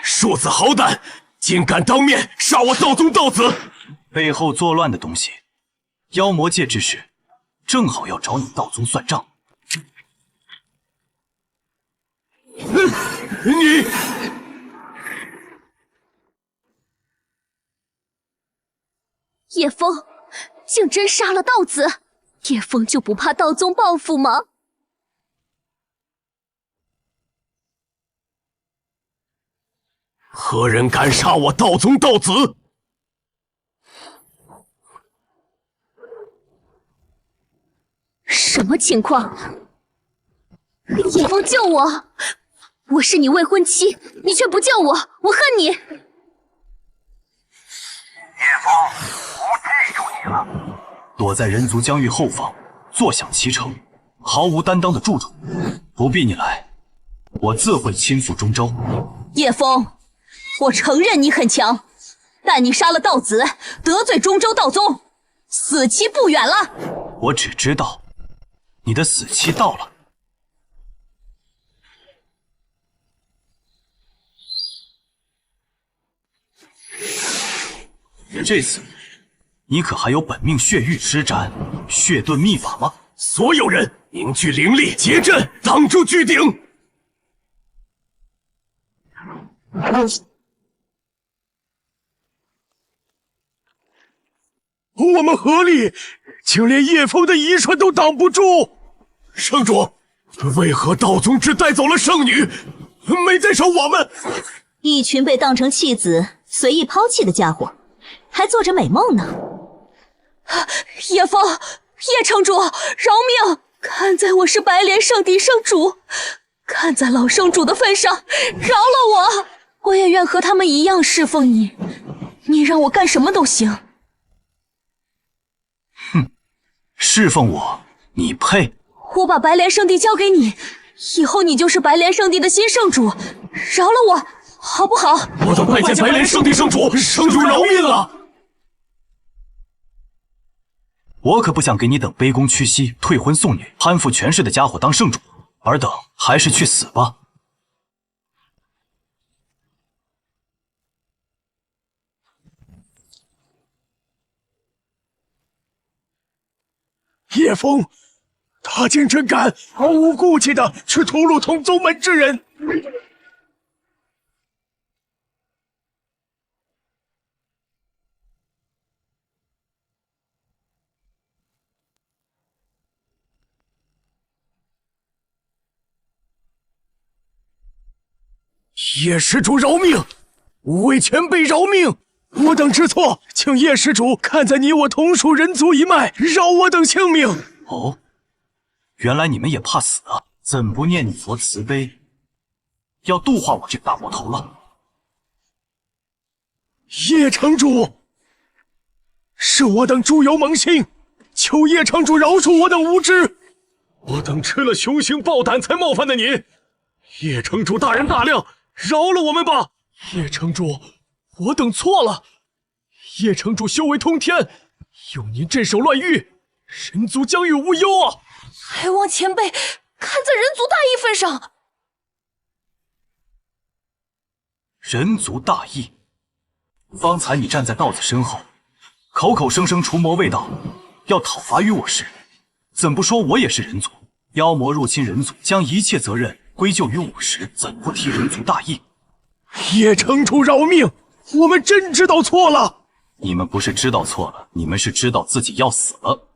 庶子好胆，竟敢当面杀我道宗道子！背后作乱的东西，妖魔界之事，正好要找你道宗算账。你！叶枫竟真杀了道子，叶枫就不怕道宗报复吗？何人敢杀我道宗道子？什么情况？叶枫救我！我是你未婚妻，你却不救我，我恨你！叶枫，我记住你了。躲在人族疆域后方，坐享其成，毫无担当的住处，不必你来，我自会亲赴中州。叶枫，我承认你很强，但你杀了道子，得罪中州道宗，死期不远了。我只知道，你的死期到了。这次，你可还有本命血域施展血遁秘法吗？所有人凝聚灵力，结阵，挡住巨鼎！我们合力，竟连叶枫的遗传都挡不住。圣主，为何道宗只带走了圣女，没带上我们？一群被当成弃子随意抛弃的家伙，还做着美梦呢。叶枫，叶城主，饶命！看在我是白莲圣地圣主，看在老圣主的份上，饶了我！我也愿和他们一样侍奉你，你让我干什么都行。哼，侍奉我，你配？我把白莲圣地交给你，以后你就是白莲圣地的新圣主，饶了我，好不好？我等拜见白莲圣地圣主，圣主饶命啊！我可不想给你等卑躬屈膝、退婚送女、攀附权势的家伙当圣主，尔等还是去死吧！叶枫，他竟真敢毫无顾忌的去屠戮同宗门之人！叶施主饶命！五位前辈饶命！我等知错，请叶施主看在你我同属人族一脉，饶我等性命。哦，原来你们也怕死啊！怎不念你佛慈悲，要度化我这个大魔头了？叶城主，是我等猪油蒙心，求叶城主饶恕我等无知。我等吃了雄心豹胆才冒犯的你，叶城主大人大量，饶了我们吧！叶城主，我等错了。叶城主修为通天，有您镇守乱域，人族将与无忧啊！还望前辈看在人族大义份上。人族大义？方才你站在道子身后，口口声声除魔卫道，要讨伐于我时，怎不说我也是人族？妖魔入侵人族，将一切责任归咎于我时，怎不提人族大义？叶城主饶命，我们真知道错了。你们不是知道错了，你们是知道自己要死了。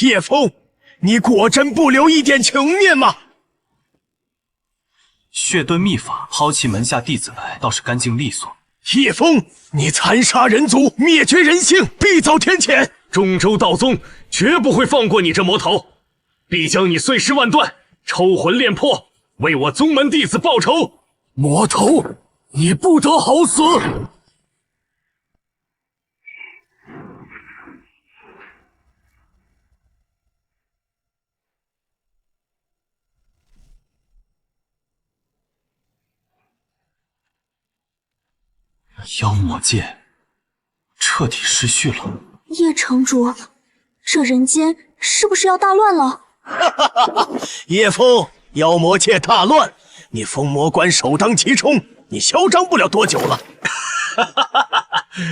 叶枫，你果真不留一点情面吗？血遁秘法抛弃门下弟子来，倒是干净利索。叶枫，你残杀人族，灭绝人性，必遭天谴。中州道宗绝不会放过你这魔头，必将你碎尸万段，抽魂炼魄，为我宗门弟子报仇。魔头，你不得好死！妖魔界彻底失序了。叶城主，这人间是不是要大乱了？叶枫，妖魔界大乱，你封魔关首当其冲，你嚣张不了多久了。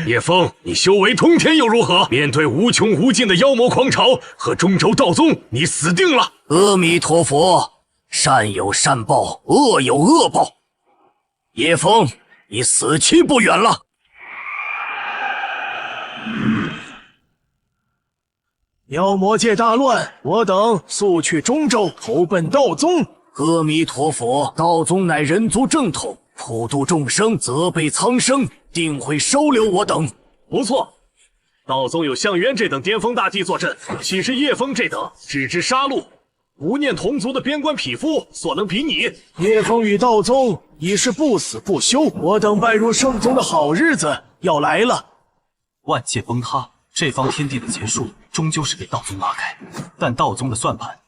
叶枫，你修为通天又如何？面对无穷无尽的妖魔狂潮和中州道宗，你死定了！阿弥陀佛，善有善报，恶有恶报。叶枫，你死期不远了。妖魔界大乱，我等速去中州，投奔道宗。阿弥陀佛，道宗乃人族正统，普度众生，责备苍生，定会收留我等。不错，道宗有项渊这等巅峰大帝坐镇，岂是叶枫这等只知杀戮、无念同族的边关匹夫所能比拟？叶枫与道宗已是不死不休，我等拜入圣宗的好日子要来了。万界崩塌，这方天地的结束，终究是被道宗拉开，但道宗的算盘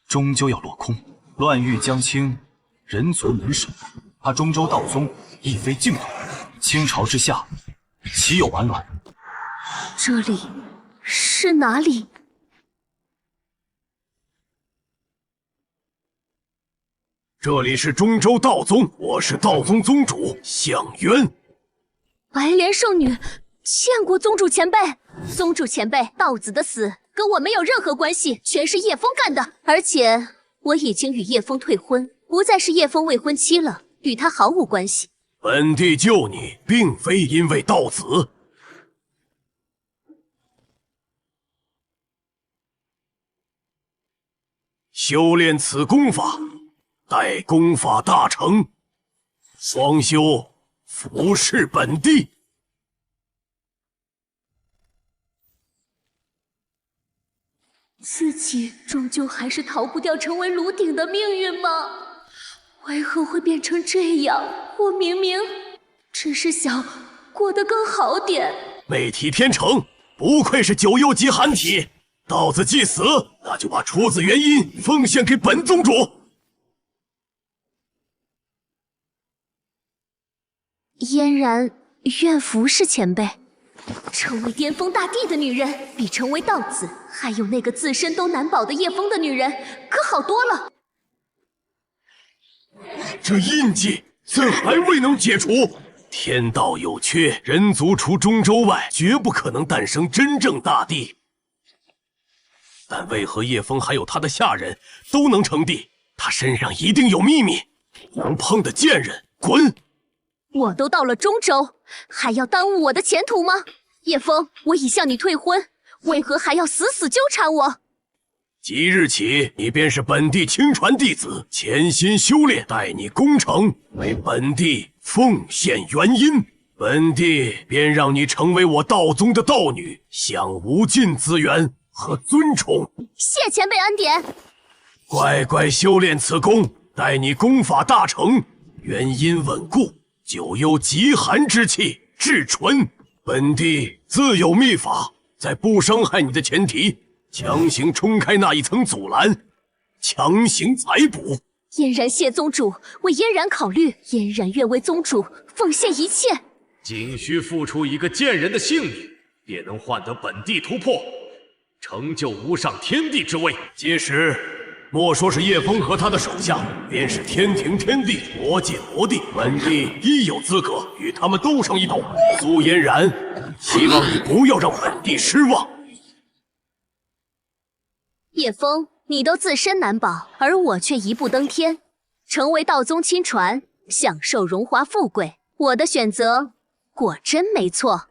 终究要落空。乱域将倾，人族难守，他中州道宗亦非净土，倾巢之下，岂有完卵？这里是哪里？这里是中州道宗，我是道宗宗主项渊。白莲圣女，见过宗主前辈。宗主前辈，道子的死跟我没有任何关系，全是叶枫干的。而且我已经与叶枫退婚，不再是叶枫未婚妻了，与他毫无关系。本帝救你，并非因为道子。修炼此功法，待功法大成，双修服侍本帝。自己终究还是逃不掉成为炉鼎的命运吗？为何会变成这样？我明明只是想过得更好点。未体天成，不愧是九幽级寒体。道子既死，那就把出自元阴奉献给本宗主。嫣然愿服侍前辈。成为巅峰大帝的女人，比成为道子还有那个自身都难保的叶枫的女人可好多了。这印记怎还未能解除？天道有缺，人族除中州外，绝不可能诞生真正大帝。但为何叶枫还有他的下人都能成帝？他身上一定有秘密。能碰的贱人，滚！我都到了中州，还要耽误我的前途吗？叶枫，我已向你退婚，为何还要死死纠缠我？即日起，你便是本地亲传弟子，潜心修炼，待你攻城，为本地奉献元阴，本地便让你成为我道宗的道女，享无尽资源和尊崇。谢前辈恩典。乖乖修炼此功，待你功法大成，元阴稳固，九幽极寒之气至纯，本地自有秘法，在不伤害你的前提，强行冲开那一层阻拦，强行采补。嫣然谢宗主，为嫣然考虑，嫣然愿为宗主奉献一切。仅需付出一个贱人的性命，便能换得本地突破，成就无上天地之位。届时，莫说是叶枫和他的手下，便是天庭天帝、魔界魔帝，本地亦有资格与他们斗上一斗。苏嫣然，希望你不要让本地失望。叶枫，你都自身难保，而我却一步登天，成为道宗亲传，享受荣华富贵。我的选择果真没错。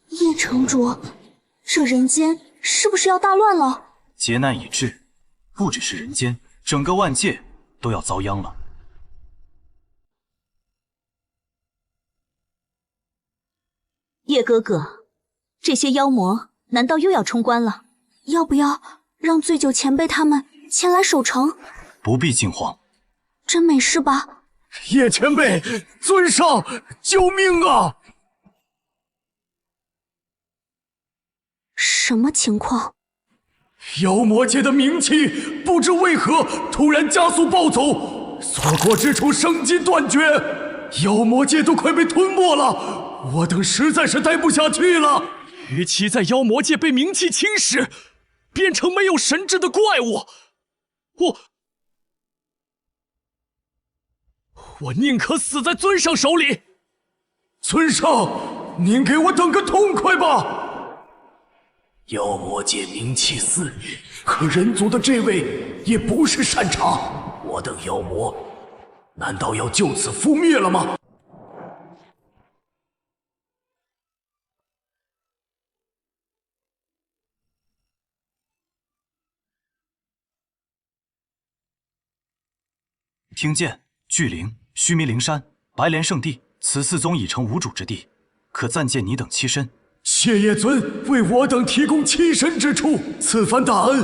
叶城主，这人间是不是要大乱了？劫难已至，不只是人间，整个万界都要遭殃了。叶哥哥，这些妖魔难道又要冲关了？要不要让醉酒前辈他们前来守城？不必惊慌，真没事吧？叶前辈，尊上，救命啊！什么情况？妖魔界的名气不知为何突然加速暴走，所过之处生机断绝，妖魔界都快被吞没了，我等实在是待不下去了。与其在妖魔界被名气侵蚀，变成没有神智的怪物，我宁可死在尊上手里。尊上，您给我等个痛快吧！妖魔界名气肆虐，可人族的这位也不是善茬，我等妖魔难道要就此覆灭了吗？听见巨灵、须弥灵山、白莲圣地，此四宗已成无主之地，可暂借你等栖身。谢叶尊为我等提供栖身之处，此番大恩，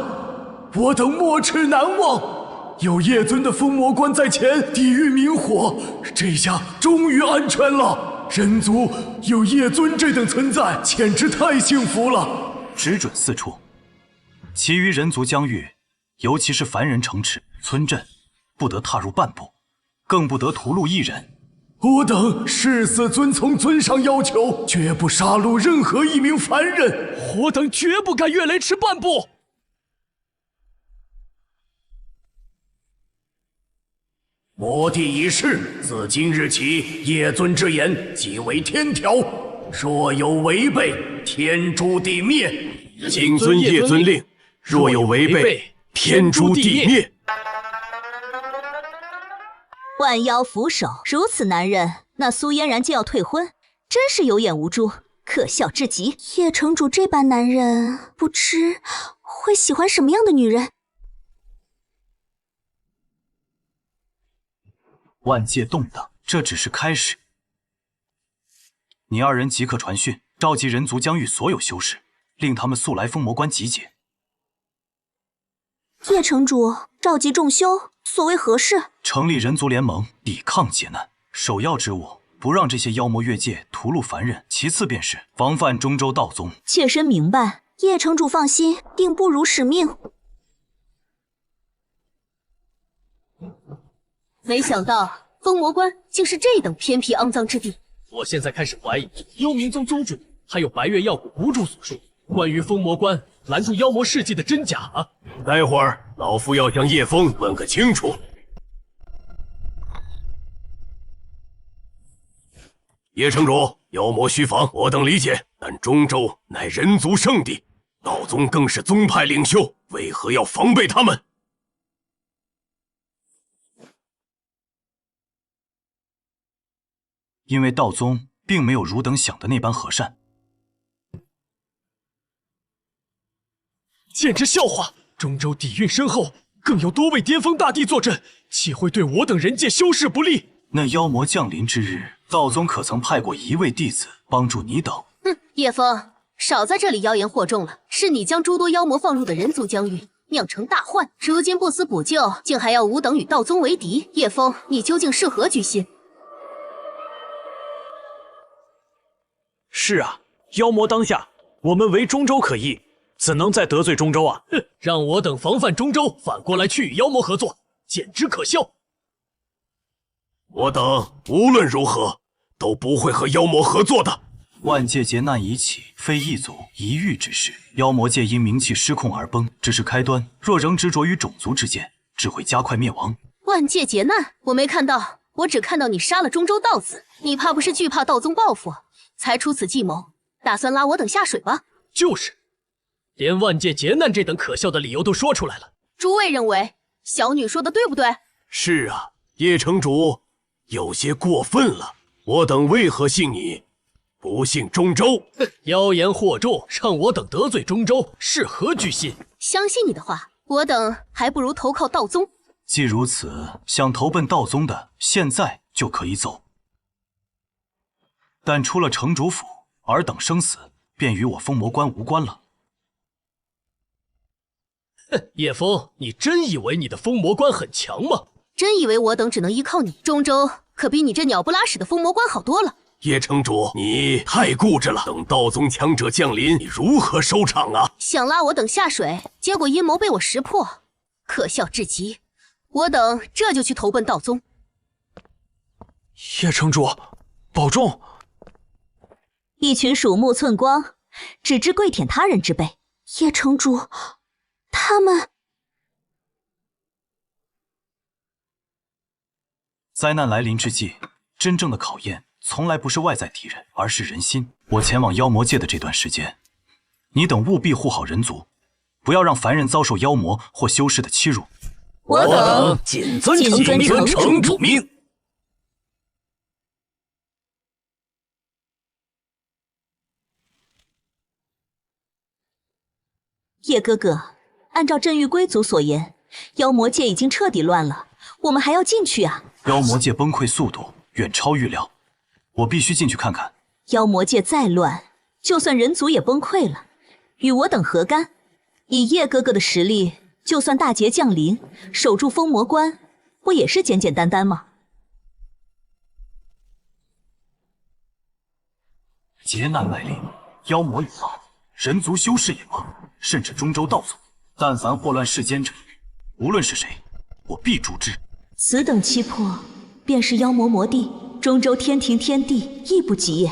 我等没齿难忘。有叶尊的封魔关在前，抵御明火，这下终于安全了。人族有叶尊这等存在，简直太幸福了。只准四处，其余人族疆域，尤其是凡人城池、村镇，不得踏入半步，更不得屠戮一人。我等誓死遵从尊上要求，绝不杀戮任何一名凡人。我等绝不敢越雷池半步。魔帝已逝，自今日起，叶尊之言即为天条，若有违背，天诛地灭。谨遵叶尊令，若有违背，天诛地灭。万妖俯首，如此男人，那苏嫣然竟要退婚，真是有眼无珠，可笑至极。叶城主这般男人，不知会喜欢什么样的女人？万界动荡，这只是开始。你二人即刻传讯，召集人族疆域所有修士，令他们速来封魔关集结。叶城主召集众修，所谓何事？成立人族联盟，抵抗劫难。首要之务，不让这些妖魔越界屠戮凡人；其次便是防范中州道宗。妾身明白，叶城主放心，定不辱使命。没想到封魔关竟是这等偏僻肮脏之地。我现在开始怀疑幽冥宗宗主还有白月药谷无主所述关于封魔关拦住妖魔事迹的真假啊！待会儿老夫要向叶枫问个清楚。叶城主，妖魔须防，我等理解，但中州乃人族圣地，道宗更是宗派领袖，为何要防备他们？因为道宗并没有汝等想的那般和善。简直笑话！中州底蕴深厚，更有多位巅峰大帝坐镇，岂会对我等人界修士不利？那妖魔降临之日，道宗可曾派过一位弟子帮助你等？哼，叶枫，少在这里妖言惑众了。是你将诸多妖魔放入的人族疆域，酿成大患。如今不思补救，竟还要吾等与道宗为敌。叶枫，你究竟是何居心？是啊，妖魔当下，我们为中州可议，怎能再得罪中州啊？哼，让我等防范中州，反过来去与妖魔合作，简直可笑！我等无论如何都不会和妖魔合作的。万界劫难已起，非一族一域之事。妖魔界因名气失控而崩，只是开端。若仍执着于种族之间，只会加快灭亡。万界劫难，我没看到，我只看到你杀了中州道子。你怕不是惧怕道宗报复，才出此计谋，打算拉我等下水吧？就是，连万界劫难这等可笑的理由都说出来了。诸位认为小女说的对不对？是啊，叶城主有些过分了。我等为何信你，不信中州？妖言惑众，让我等得罪中州，是何居心？相信你的话，我等还不如投靠道宗。既如此，想投奔道宗的，现在就可以走。但出了城主府，尔等生死便与我封魔关无关了。哼，叶枫，你真以为你的封魔关很强吗？真以为我等只能依靠你？中州可比你这鸟不拉屎的封魔关好多了。叶城主，你太固执了。等道宗强者降临，你如何收场啊？想拉我等下水，结果阴谋被我识破，可笑至极。我等这就去投奔道宗。叶城主，保重。一群鼠目寸光，只知跪舔他人之辈。叶城主，他们……灾难来临之际，真正的考验从来不是外在敌人，而是人心。我前往妖魔界的这段时间，你等务必护好人族，不要让凡人遭受妖魔或修士的欺辱。我等谨遵城主命。叶哥哥，按照镇域归族所言，妖魔界已经彻底乱了，我们还要进去啊！妖魔界崩溃速度远超预料，我必须进去看看。妖魔界再乱，就算人族也崩溃了，与我等何干？以叶哥哥的实力，就算大劫降临，守住封魔关，不也是简简单单吗？劫难来临，妖魔已亡，人族修士也亡，甚至中州道宗，但凡祸乱世间者，无论是谁，我必诛之。此等气魄，便是妖魔魔帝，中州天庭天地亦不及也。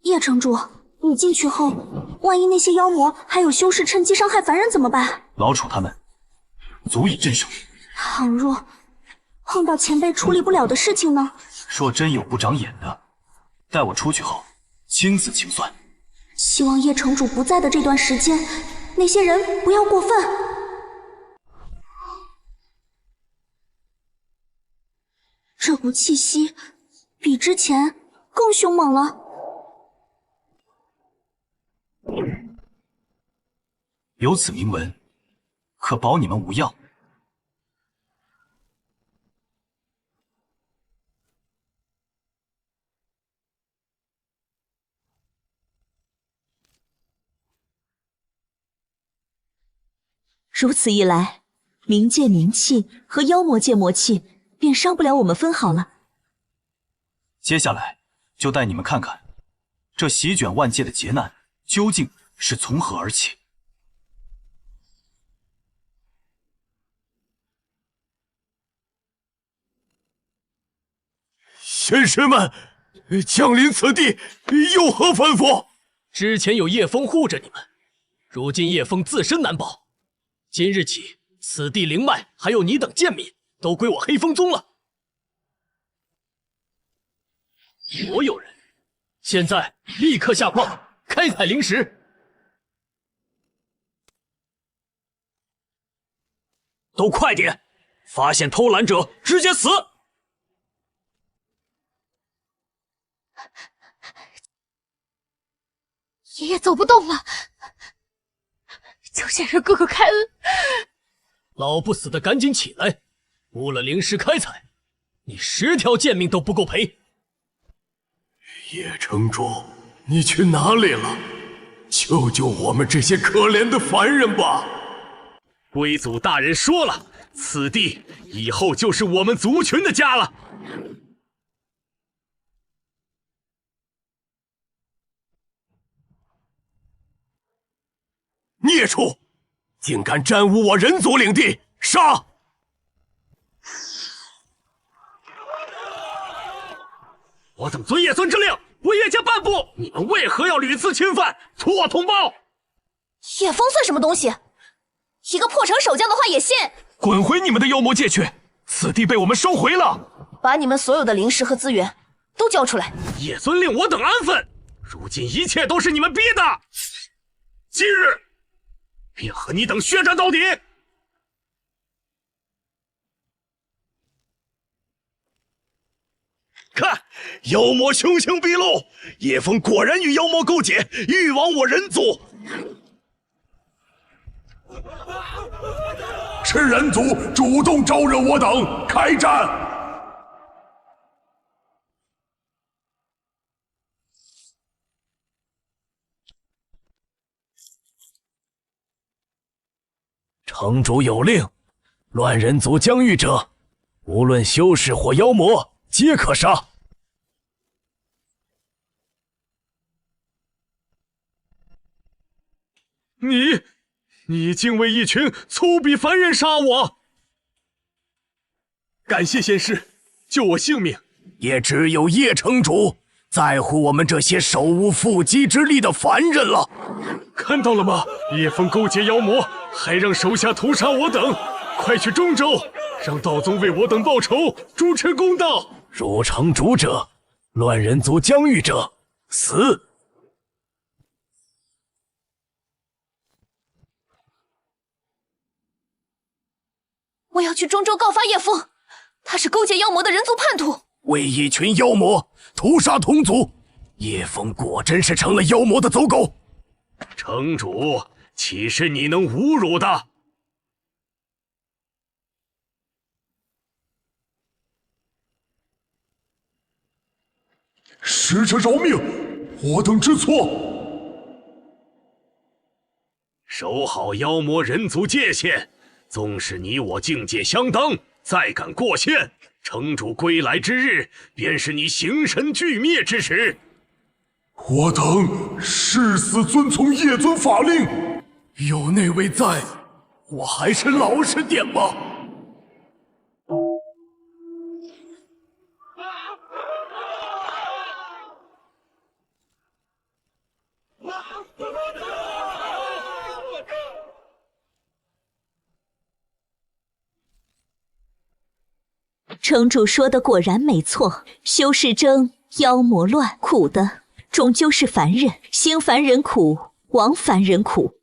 叶城主，你进去后，万一那些妖魔还有修士趁机伤害凡人怎么办？老楚他们足以镇守。倘若碰到前辈处理不了的事情呢？若真有不长眼的，待我出去后亲自清算。希望叶城主不在的这段时间，那些人不要过分。这股气息比之前更凶猛了。有此铭文，可保你们无恙。如此一来，冥界冥气和妖魔界魔气便伤不了我们分毫了。接下来就带你们看看，这席卷万界的劫难究竟是从何而起。仙师们，降临此地有何吩咐？之前有叶枫护着你们，如今叶枫自身难保，今日起，此地灵脉还有你等贱民都归我黑风宗了。所有人，现在立刻下矿开采灵石。都快点！发现偷懒者直接死！爷爷走不动了，求仙人哥哥开恩！老不死的赶紧起来！误了灵石开采，你10条贱命都不够赔。叶城主，你去哪里了？救救我们这些可怜的凡人吧！龟祖大人说了，此地以后就是我们族群的家了。孽畜，竟敢沾污我人族领地，杀！我等遵叶尊之令，为叶家办布，你们为何要屡次侵犯，错同胞？叶枫算什么东西？一个破城守将的话也信？滚回你们的妖魔界去！此地被我们收回了，把你们所有的灵石和资源都交出来！叶尊令我等安分，如今一切都是你们逼的。今日便和你等血战到底！看，妖魔凶行毕露，叶枫果然与妖魔勾结，欲亡我人族。是人族主动招惹我等，开战！城主有令，乱人族疆域者，无论修士或妖魔，皆可杀。你竟为一群粗鄙凡人杀我！感谢仙师救我性命。也只有叶城主在乎我们这些手无缚鸡之力的凡人了。看到了吗？叶枫勾结妖魔，还让手下屠杀我等。快去中州，让道宗为我等报仇，主持公道。入城主者，乱人族疆域者，死！我要去中州告发叶枫，他是勾结妖魔的人族叛徒，为一群妖魔屠杀同族，叶枫果真是成了妖魔的走狗。城主，岂是你能侮辱的？使者饶命，我等知错。守好妖魔人族界限，纵使你我境界相当，再敢过线，城主归来之日，便是你形神俱灭之时。我等誓死遵从叶尊法令。有那位在，我还是老实点吧。城主说的果然没错，修士争，妖魔乱，苦的终究是凡人，兴凡人苦，亡凡人苦。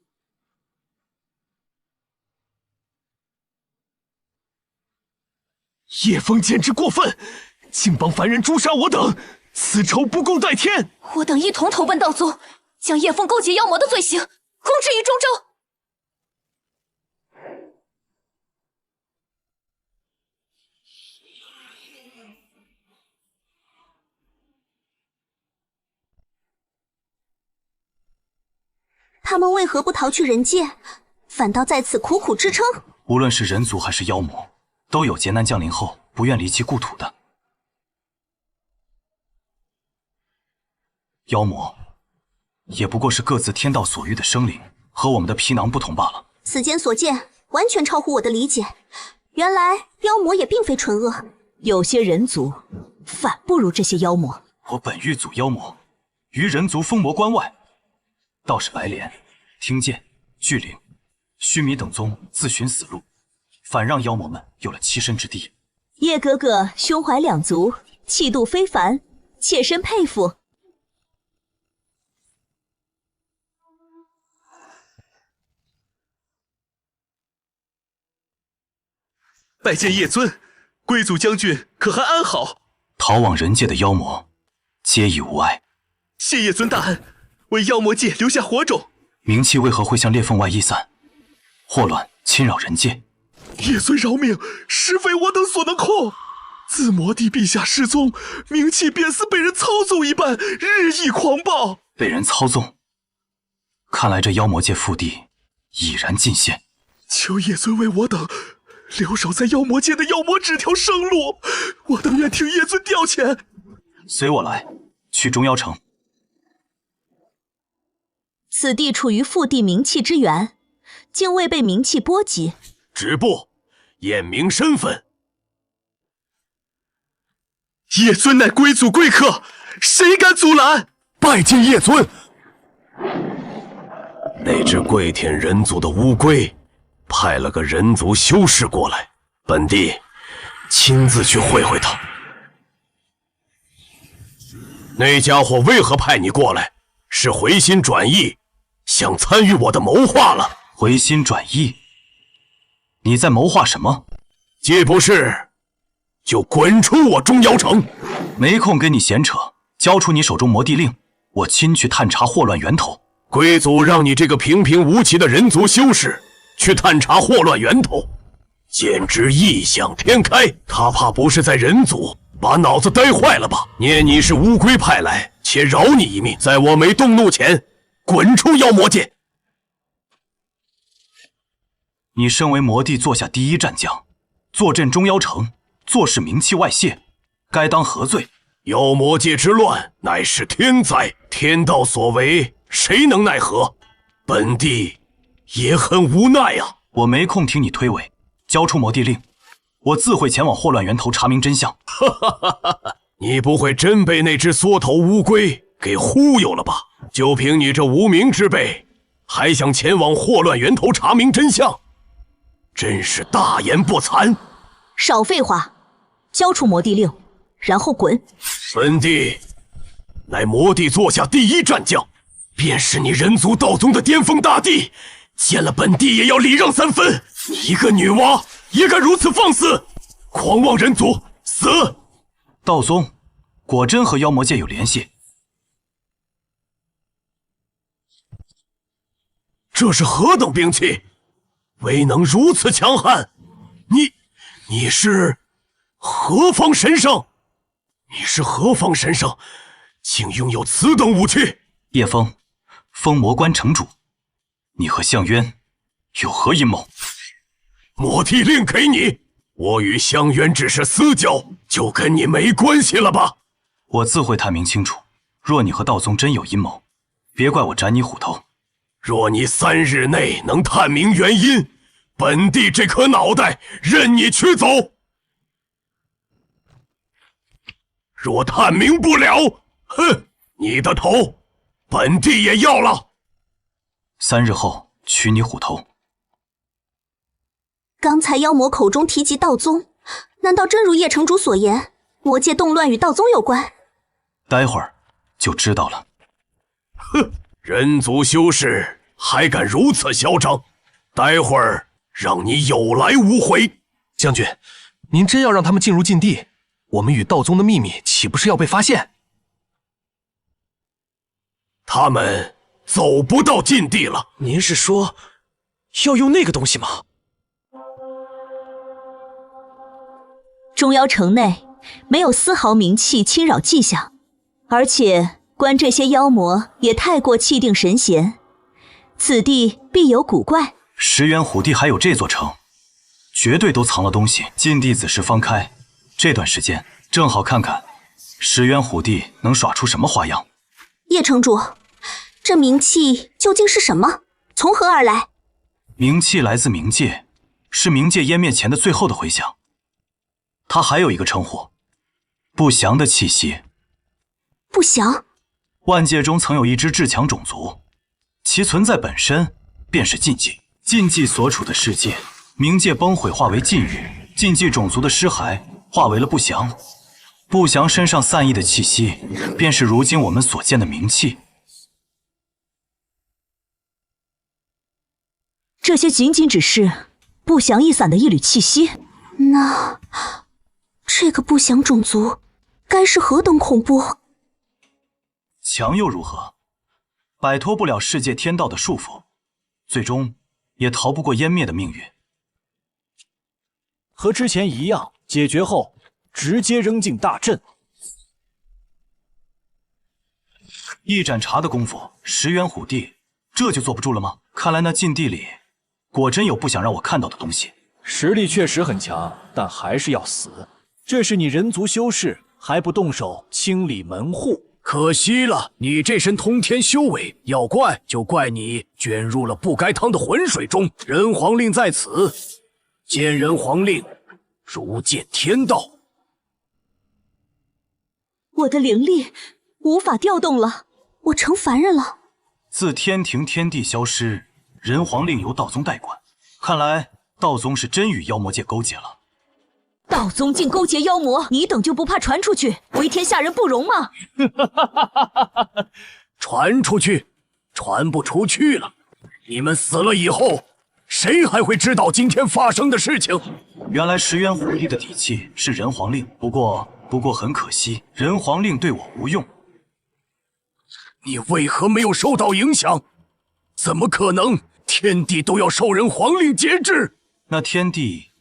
叶枫简直过分，竟帮凡人诛杀我等，此仇不共戴天。我等一同投奔道宗，将叶枫勾结妖魔的罪行公之于中州。他们为何不逃去人界，反倒在此苦苦支撑。无论是人族还是妖魔，都有劫难降临后不愿离弃故土的。妖魔也不过是各自天道所欲的生灵，和我们的皮囊不同罢了。此间所见完全超乎我的理解，原来妖魔也并非纯恶，有些人族反不如这些妖魔。我本欲阻妖魔于人族封魔关外，倒是白莲、听剑、巨灵、须弥等宗自寻死路，反让妖魔们有了栖身之地。叶哥哥胸怀两足，气度非凡，切身佩服。拜见叶尊，贵族将军可还安好？逃往人界的妖魔皆已无碍，谢叶尊大恩，为妖魔界留下火种。冥气为何会向裂缝外溢散，祸乱侵扰人界？叶尊饶命，实非我等所能控。自魔帝陛下失踪，冥气便似被人操纵一般，日益狂暴。被人操纵，看来这妖魔界腹地已然尽现。求叶尊为我等留守在妖魔界的妖魔指条生路，我等愿听叶尊调遣。随我来，去中妖城。此地处于腹地冥气之源，竟未被冥气波及。止步，验明身份。叶尊乃归族贵客，谁敢阻拦？拜见叶尊。那只跪舔人族的乌龟派了个人族修士过来，本帝亲自去会会他。那家伙为何派你过来？是回心转意，想参与我的谋划了。回心转意？你在谋划什么？既不是，就滚出我中妖城！没空跟你闲扯，交出你手中魔帝令，我亲去探查祸乱源头。贵族让你这个平平无奇的人族修士去探查祸乱源头，简直异想天开。他怕不是在人族把脑子呆坏了吧？念你是乌龟派来，且饶你一命，在我没动怒前，滚出妖魔界！你身为魔帝座下第一战将，坐镇中妖城，坐视冥气外泄，该当何罪？妖魔界之乱乃是天灾，天道所为，谁能奈何？本帝也很无奈啊！我没空听你推诿，交出魔帝令，我自会前往祸乱源头查明真相。你不会真被那只缩头乌龟给忽悠了吧？就凭你这无名之辈，还想前往祸乱源头查明真相？真是大言不惭！少废话，交出魔帝令，然后滚！本帝乃魔帝座下第一战将，便是你人族道宗的巅峰大帝，见了本帝也要礼让三分。你一个女娲也敢如此放肆，狂妄人族，死！道宗果真和妖魔界有联系？这是何等兵器，未能如此强悍？你是何方神圣？你是何方神圣，竟拥有此等武器？叶枫，封魔关城主，你和项渊有何阴谋？魔帝令给你，我与项渊只是私交，就跟你没关系了吧？我自会探明清楚。若你和道宗真有阴谋，别怪我斩你虎头。若你3日内能探明原因，本帝这颗脑袋任你取走。若探明不了，哼，你的头本帝也要了。3日后取你虎头。刚才妖魔口中提及道宗，难道真如叶城主所言，魔界动乱与道宗有关？待会儿就知道了。哼，人族修士还敢如此嚣张，待会儿让你有来无回。将军，您真要让他们进入禁地，我们与道宗的秘密岂不是要被发现？他们走不到禁地了。您是说要用那个东西吗？中妖城内没有丝毫冥气侵扰迹象，而且观这些妖魔也太过气定神闲，此地必有古怪。石原虎地还有这座城，绝对都藏了东西。禁地子时方开，这段时间正好看看石原虎地能耍出什么花样。叶城主，这冥气究竟是什么？从何而来？冥气来自冥界，是冥界湮灭前的最后的回响。它还有一个称呼，不祥的气息。不祥？万界中曾有一支至强种族，其存在本身便是禁忌。禁忌所处的世界，冥界崩毁化为禁域，禁忌种族的尸骸化为了不祥。不祥身上散溢的气息，便是如今我们所见的冥气。这些仅仅只是不祥一散的一缕气息，那这个不祥种族该是何等恐怖？强又如何？摆脱不了世界天道的束缚，最终也逃不过湮灭的命运。和之前一样，解决后直接扔进大阵。一盏茶的功夫，石原虎地这就坐不住了吗？看来那禁地里果真有不想让我看到的东西。实力确实很强，但还是要死。这是你人族修士，还不动手清理门户？可惜了，你这身通天修为，要怪就怪你卷入了不该趟的浑水中。人皇令在此，见人皇令如见天道。我的灵力无法调动了，我成凡人了。自天庭天地消失，人皇令由道宗代管，看来道宗是真与妖魔界勾结了。道宗竟勾结妖魔，你等就不怕传出去，为天下人不容吗？传出去，传不出去了。你们死了以后，谁还会知道今天发生的事情？原来石原虎地的底气是人皇令，不过很可惜，人皇令对我无用。你为何没有受到影响？怎么可能？天地都要受人皇令节制。那天地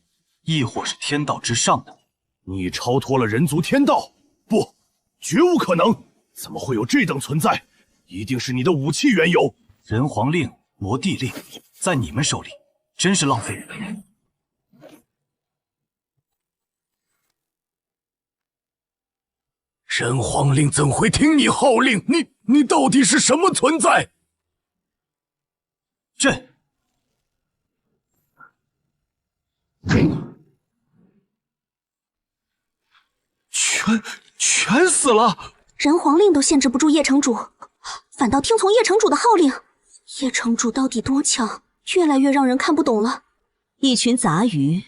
亦或是天道之上的？你超脱了人族天道？不，绝无可能！怎么会有这等存在？一定是你的武器缘由。人皇令、魔帝令，在你们手里真是浪费。人皇令怎会听你号令？你到底是什么存在？朕。全死了！人皇令都限制不住叶城主，反倒听从叶城主的号令。叶城主到底多强？越来越让人看不懂了。一群杂鱼，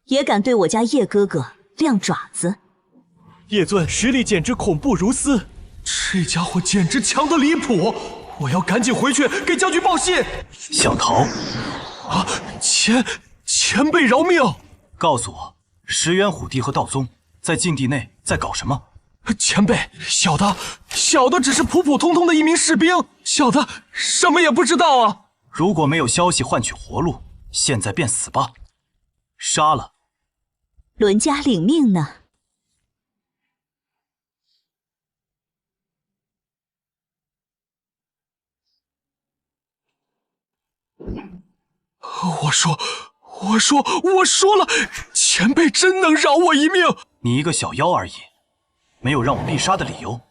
也敢对我家叶哥哥亮爪子？叶尊实力简直恐怖如斯，这家伙简直强得离谱！我要赶紧回去给将军报信。想逃？啊！前辈饶命！告诉我，石原虎地和道宗在禁地内在搞什么？前辈，小的只是普普通通的一名士兵，小的什么也不知道啊！如果没有消息换取活路，现在便死吧！杀了！伦家领命呢。我说了，前辈真能饶我一命。你一个小妖而已，没有让我必杀的理由。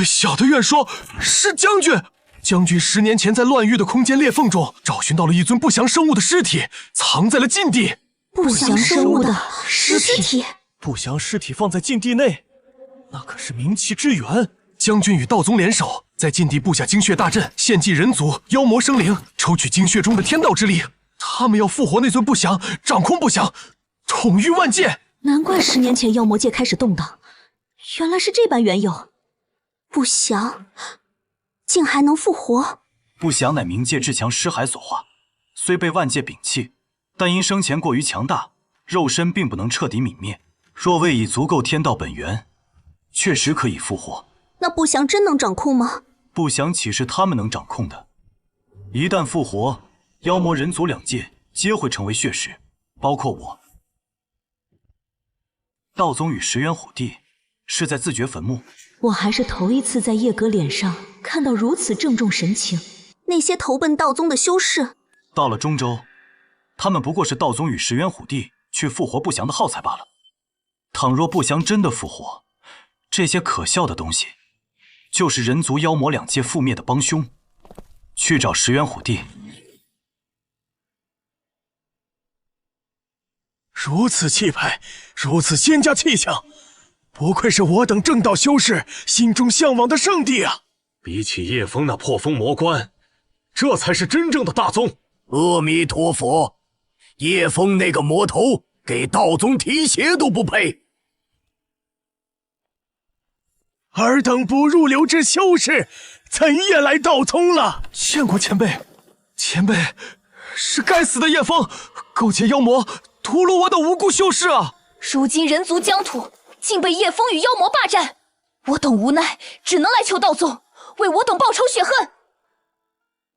小的愿说，是将军。将军10年前在乱域的空间裂缝中找寻到了一尊不祥生物的尸体，藏在了禁地。不祥生物的尸体？不祥尸体放在禁地内，那可是冥气之源。将军与道宗联手，在禁地布下精血大阵，献祭人族、妖魔生灵，抽取精血中的天道之力。他们要复活那尊不祥，掌控不祥，统御万界。难怪10年前妖魔界开始动荡，原来是这般缘由。不祥竟还能复活？不祥乃冥界至强尸骸所化，虽被万界摒弃，但因生前过于强大，肉身并不能彻底泯灭。若未以足够天道本源，确实可以复活。那不祥真能掌控吗？不祥岂是他们能掌控的？一旦复活，妖魔人族2界皆会成为血食，包括我。道宗与石原虎地是在自掘坟墓。我还是头一次在叶哥脸上看到如此郑重神情。那些投奔道宗的修士，到了中州，他们不过是道宗与石原虎帝去复活不祥的耗材罢了。倘若不祥真的复活，这些可笑的东西，就是人族妖魔两界覆灭的帮凶。去找石原虎帝。如此气派，如此仙家气象，不愧是我等正道修士心中向往的圣地啊！比起叶枫那破风魔关，这才是真正的大宗。阿弥陀佛，叶枫那个魔头给道宗提鞋都不配。尔等不入流之修士，怎夜来道宗了？见过前辈，前辈是该死的叶枫，勾结妖魔，屠戮我等无辜修士啊！如今人族疆土竟被叶枫与妖魔霸占，我等无奈，只能来求道宗为我等报仇雪恨。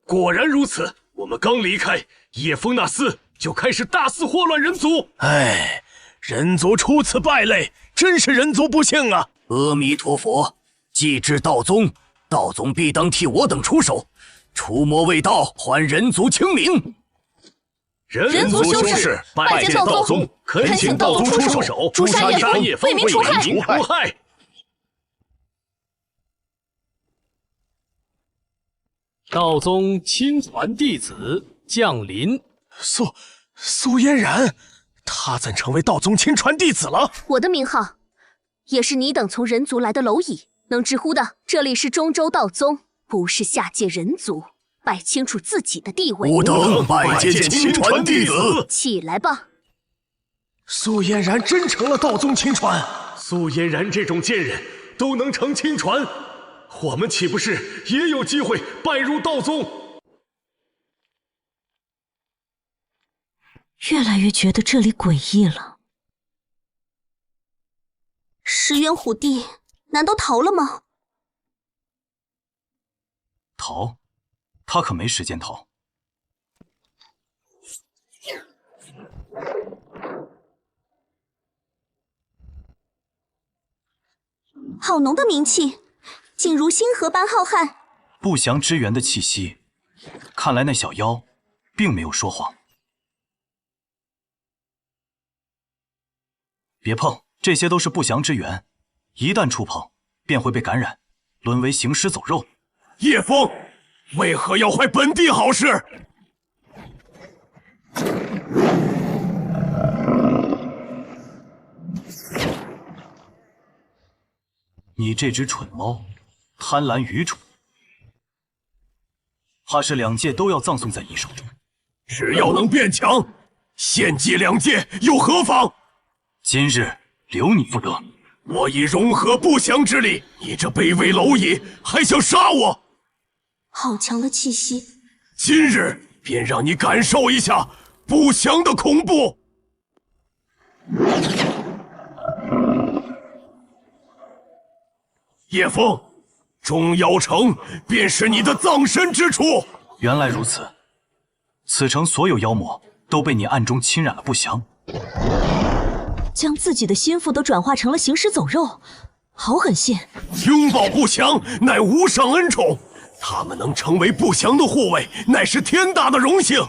果然如此，我们刚离开叶枫那厮，就开始大肆祸乱人族。哎，人族出此败类，真是人族不幸啊！阿弥陀佛，既知道宗，道宗必当替我等出手，除魔卫道，还人族清明。人族修士拜见道宗，恳请道宗出手，诛杀叶枫，为民除害。道宗亲传弟子降临。苏嫣然，他怎成为道宗亲传弟子了？我的名号也是你等从人族来的蝼蚁能直呼的。这里是中州道宗，不是下界人族，摆清楚自己的地位。吾等拜见亲传弟子。起来吧。苏嫣然真成了道宗亲传。苏嫣然这种贱人都能成亲传，我们岂不是也有机会拜入道宗？越来越觉得这里诡异了。石原虎帝难道逃了吗？逃？他可没时间逃。好浓的名气，竟如星河般浩瀚。不祥之源的气息，看来那小妖并没有说谎。别碰，这些都是不祥之源，一旦触碰，便会被感染，沦为行尸走肉。叶枫，为何要坏本地好事？你这只蠢猫，贪婪愚蠢，怕是两界都要葬送在你手中。只要能变强，献祭两界又何妨？今日留你不得。我已融合不祥之力，你这卑微蝼蚁还想杀我？好强的气息！今日便让你感受一下不祥的恐怖。叶枫，中妖城便是你的葬身之处。原来如此，此城所有妖魔都被你暗中侵染了不祥。将自己的心腹都转化成了行尸走肉，好狠心！拥抱不祥乃无上恩宠，他们能成为不祥的护卫，乃是天大的荣幸。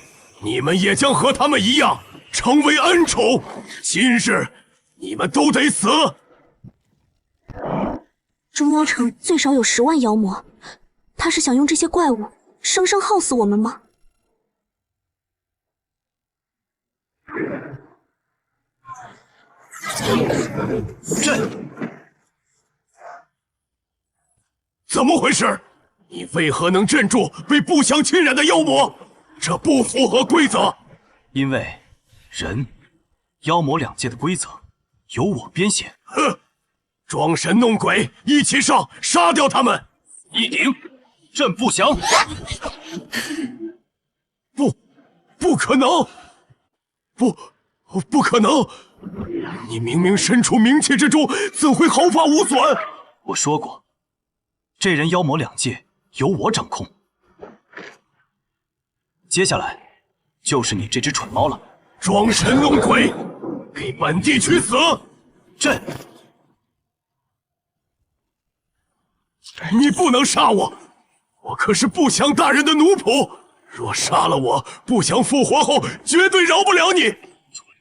你们也将和他们一样，成为恩宠。今日你们都得死！中妖城最少有10万妖魔，他是想用这些怪物生生耗死我们吗？朕，怎么回事？你为何能镇住被不祥侵染的妖魔？这不符合规则。因为人、妖魔两界的规则由我编写。哼！装神弄鬼，一起上，杀掉他们！一顶，朕不降。不可能！不可能！你明明身处冥界之中，怎会毫发无损？我说过，这人妖魔两界由我掌控。接下来就是你这只蠢猫了。装神弄鬼，给本地去死！朕，你不能杀我，我可是不祥大人的奴仆。若杀了我，不祥复活后绝对饶不了你。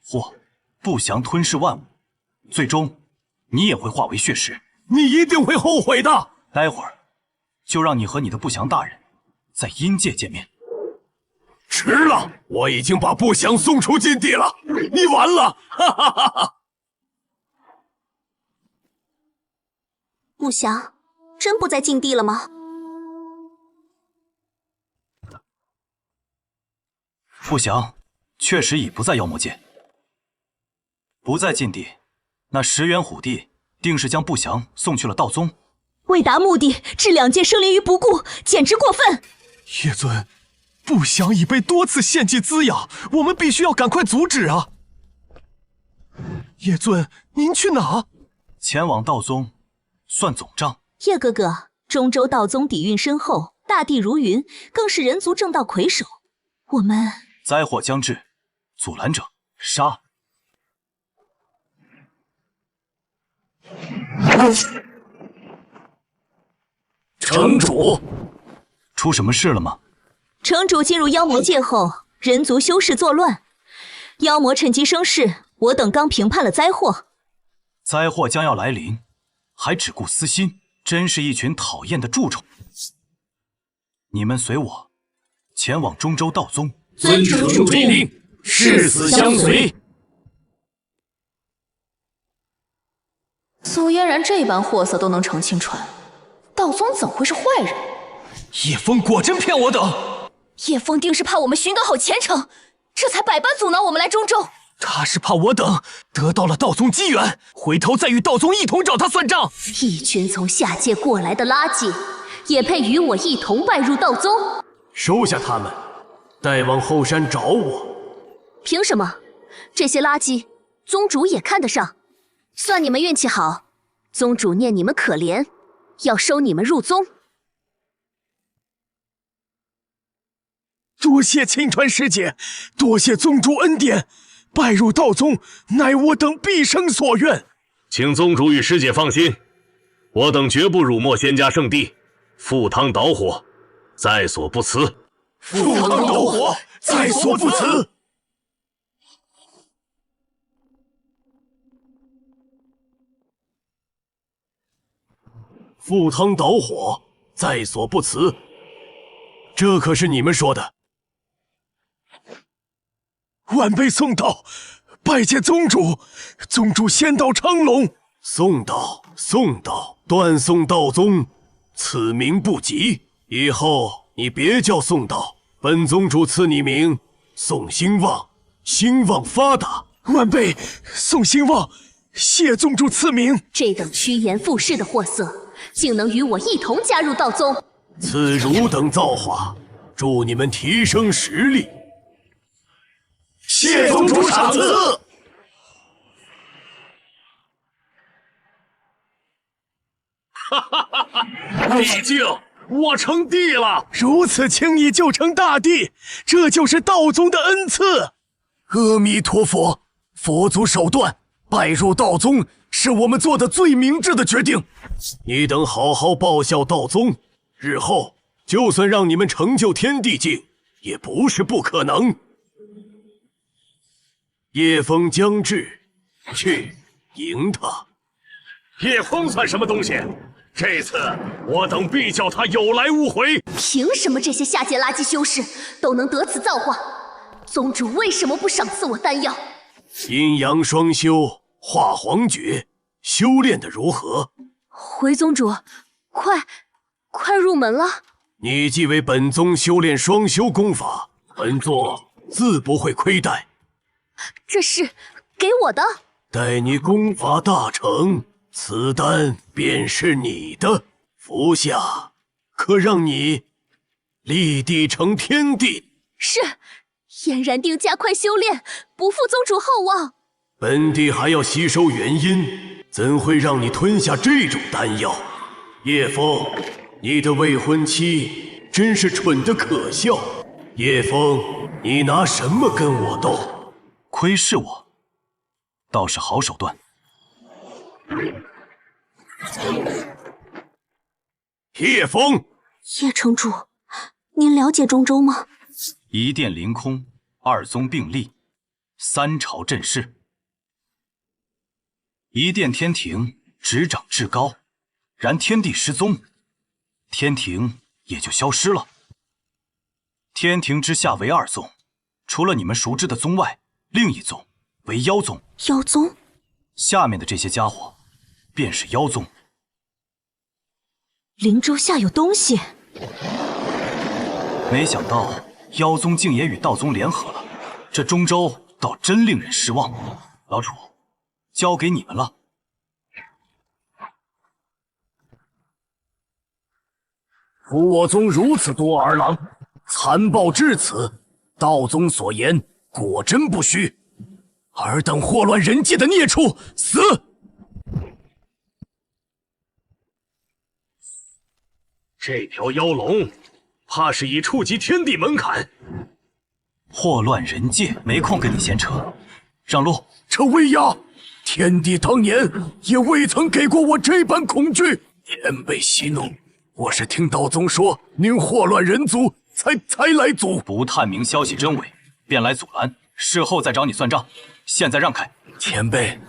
或不祥吞噬万物，最终你也会化为血石。你一定会后悔的。待会儿就让你和你的不祥大人在阴界见面。迟了，我已经把不祥送出禁地了，你完了！哈哈哈哈！不祥，真不在禁地了吗？不祥确实已不在妖魔界，不在禁地，那石原虎帝定是将不祥送去了道宗。为达目的，置2界生灵于不顾，简直过分！叶尊，不祥已被多次献祭滋养，我们必须要赶快阻止啊！叶尊，您去哪？前往道宗，算总账。叶哥哥，中州道宗底蕴深厚，大地如云，更是人族正道魁首。我们灾祸将至，阻拦者杀。城主，出什么事了吗？城主进入妖魔界后，人族修士作乱，妖魔趁机生事，我等刚平判了灾祸。灾祸将要来临，还只顾私心，真是一群讨厌的蛀虫。你们随我前往中州道宗。遵城主之令，誓死相随。苏嫣然这般货色都能澄清出来，道宗怎会是坏人？叶枫果真骗我等。叶枫定是怕我们寻搞好前程，这才百般阻挠我们来中州。他是怕我等得到了道宗机缘，回头再与道宗一同找他算账。一群从下界过来的垃圾，也配与我一同拜入道宗？收下他们，带往后山找我。凭什么？这些垃圾，宗主也看得上？算你们运气好，宗主念你们可怜，要收你们入宗。多谢青川师姐，多谢宗主恩典，拜入道宗乃我等毕生所愿。请宗主与师姐放心，我等绝不辱没仙家圣地，赴汤蹈火，在所不辞。赴汤蹈火，在所不辞。赴汤蹈火，在所不辞。这可是你们说的。晚辈送道，拜见宗主。宗主仙道昌隆。送道，送道，断送道宗，此名不吉。以后你别叫送道，本宗主赐你名宋兴旺，兴旺发达。晚辈宋兴旺，谢宗主赐名。这等趋炎附势的货色，竟能与我一同加入道宗，此汝等造化，祝你们提升实力。谢宗主赏赐。哈哈哈哈！毕竟我成帝了，如此轻易就成大帝，这就是道宗的恩赐。阿弥陀佛，佛祖手段，拜入道宗是我们做的最明智的决定。你等好好报效道宗，日后就算让你们成就天地境，也不是不可能。夜风将至，去迎他。叶枫算什么东西？这次我等必叫他有来无回。凭什么这些下界垃圾修士都能得此造化？宗主为什么不赏赐我丹药？阴阳双修，化黄诀，修炼的如何？回宗主，快入门了。你既为本宗修炼双修功法，本座自不会亏待。这是给我的。待你功法大成，此丹便是你的。服下，可让你立地成天地。是，嫣然定加快修炼，不负宗主厚望。本帝还要吸收元阴，怎会让你吞下这种丹药？叶枫，你的未婚妻真是蠢得可笑。叶枫，你拿什么跟我斗？窥视我，倒是好手段。叶枫，叶城主，您了解中州吗？一殿凌空，二宗并立，三朝震世。一殿天庭执掌至高，然天地失踪，天庭也就消失了。天庭之下为二宗，除了你们熟知的宗外，另一宗为妖宗。妖宗？下面的这些家伙，便是妖宗。灵州下有东西。没想到妖宗竟也与道宗联合了，这中州倒真令人失望。老楚，交给你们了。扶我宗如此多儿郎，残暴至此，道宗所言果真不虚。尔等祸乱人界的孽畜，死！这条妖龙，怕是已触及天地门槛。祸乱人界，没空跟你闲扯，让路。这威压，天帝当年也未曾给过我这般恐惧。天被息怒，我是听道宗说您祸乱人族，才来阻。不探明消息真伪，便来阻拦，事后再找你算账。现在让开。前辈，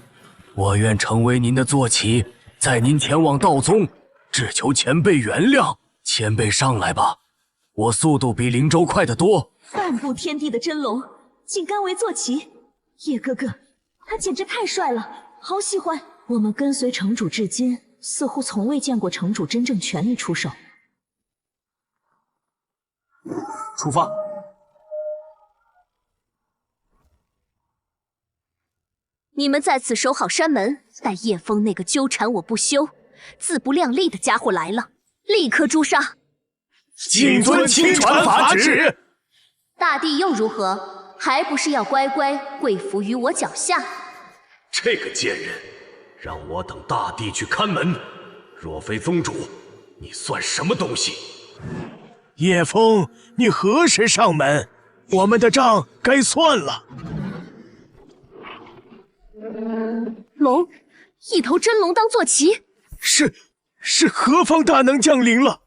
我愿成为您的坐骑，载您前往道宗，只求前辈原谅。前辈上来吧，我速度比灵州快得多。半步天地的真龙，竟甘为坐骑。叶哥哥，他简直太帅了，好喜欢。我们跟随城主至今，似乎从未见过城主真正全力出手。出发。你们在此守好山门，待叶枫那个纠缠我不休、自不量力的家伙来了，立刻诛杀。谨遵亲传法旨。大帝又如何？还不是要乖乖跪伏于我脚下？这个贱人，让我等大帝去看门。若非宗主，你算什么东西？叶枫，你何时上门？我们的账该算了。龙，一头真龙当坐骑，是何方大能降临了？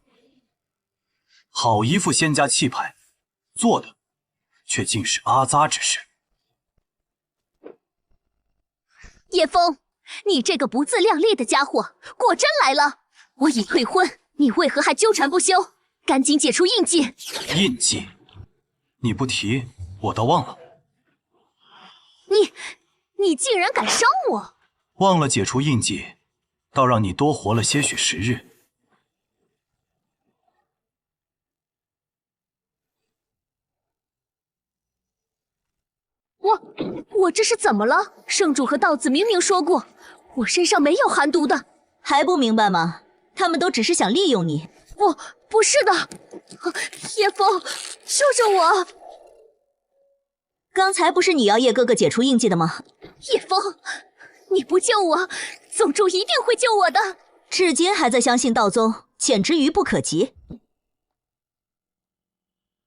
好一副仙家气派，做的却竟是阿扎之事。叶枫，你这个不自量力的家伙，果真来了！我已退婚，你为何还纠缠不休？赶紧解除印记！印记？你不提，我倒忘了。你竟然敢伤我！忘了解除印记，倒让你多活了些许时日。我这是怎么了？圣主和道子明明说过，我身上没有寒毒的，还不明白吗？他们都只是想利用你。不是的，叶枫，救救我！刚才不是你要叶哥哥解除印记的吗？叶枫，你不救我，宗主一定会救我的。至今还在相信道宗，简直愚不可及。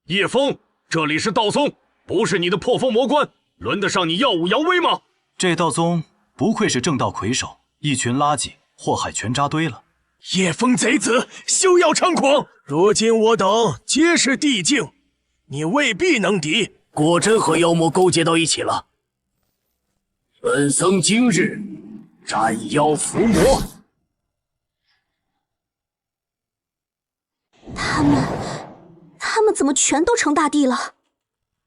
叶枫，这里是道宗，不是你的破风魔关，轮得上你耀武扬威吗？这道宗不愧是正道魁首，一群垃圾祸害全扎堆了。叶枫贼子，休要猖狂！如今我等皆是帝境，你未必能敌。果真和妖魔勾结到一起了。本僧今日斩妖伏魔。他们怎么全都成大帝了？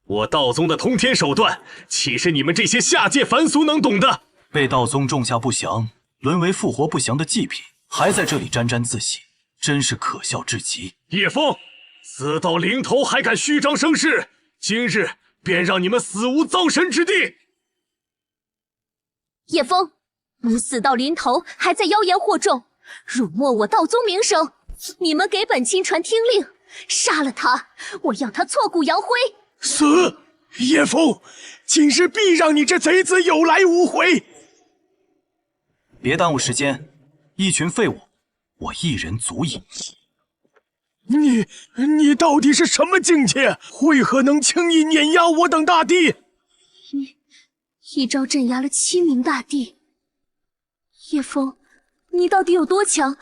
我道宗的通天手段，岂是你们这些下界凡俗能懂的？被道宗种下不祥，沦为复活不祥的祭品，还在这里沾沾自喜，真是可笑至极。叶枫，死到临头还敢虚张声势，今日便让你们死无葬身之地！叶枫，你死到临头还在妖言惑众，辱没我道宗名声，你们给本亲传听令，杀了他，我要他挫骨扬灰！死！叶枫，今日必让你这贼子有来无回！别耽误时间，一群废物，我一人足矣。你到底是什么境界？为何能轻易碾压我等大帝？一招镇压了7名大帝。叶枫，你到底有多强？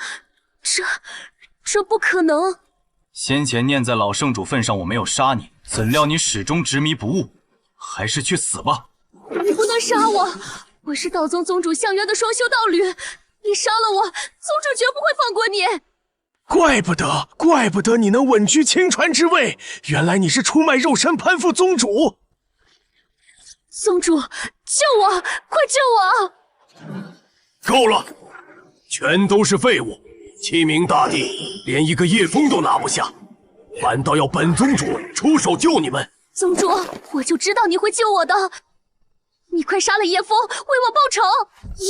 这不可能！先前念在老圣主份上，我没有杀你，怎料你始终执迷不悟，还是去死吧！你不能杀我，我是道宗宗主相约的双修道侣，你杀了我，宗主绝不会放过你。怪不得你能稳居清川之位，原来你是出卖肉身攀附宗主。宗主，救我，快救我！够了，全都是废物！启明大帝连一个叶枫都拿不下，反倒要本宗主出手救你们。宗主，我就知道你会救我的，你快杀了叶枫，为我报仇！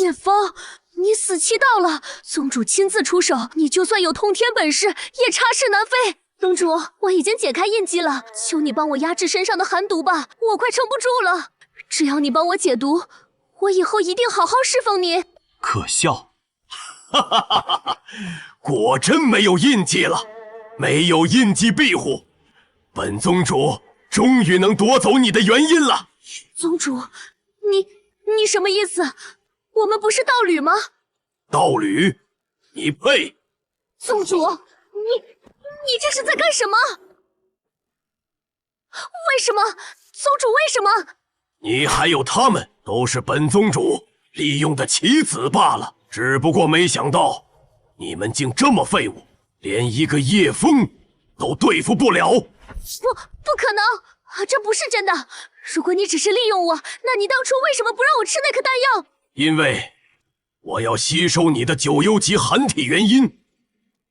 叶枫，你死期到了，宗主亲自出手，你就算有通天本事，也插翅难飞。宗主，我已经解开印记了，求你帮我压制身上的寒毒吧，我快撑不住了。只要你帮我解毒，我以后一定好好侍奉你。可笑！哈哈哈哈！果真没有印记了，没有印记庇护，本宗主终于能夺走你的元婴了。宗主，你什么意思？我们不是道侣吗？道侣？你配！宗主，你这是在干什么？为什么？宗主为什么？你还有他们都是本宗主利用的棋子罢了，只不过没想到你们竟这么废物，连一个叶枫都对付不了。不可能啊，这不是真的。如果你只是利用我，那你当初为什么不让我吃那颗丹药？因为我要吸收你的九幽级寒体元婴，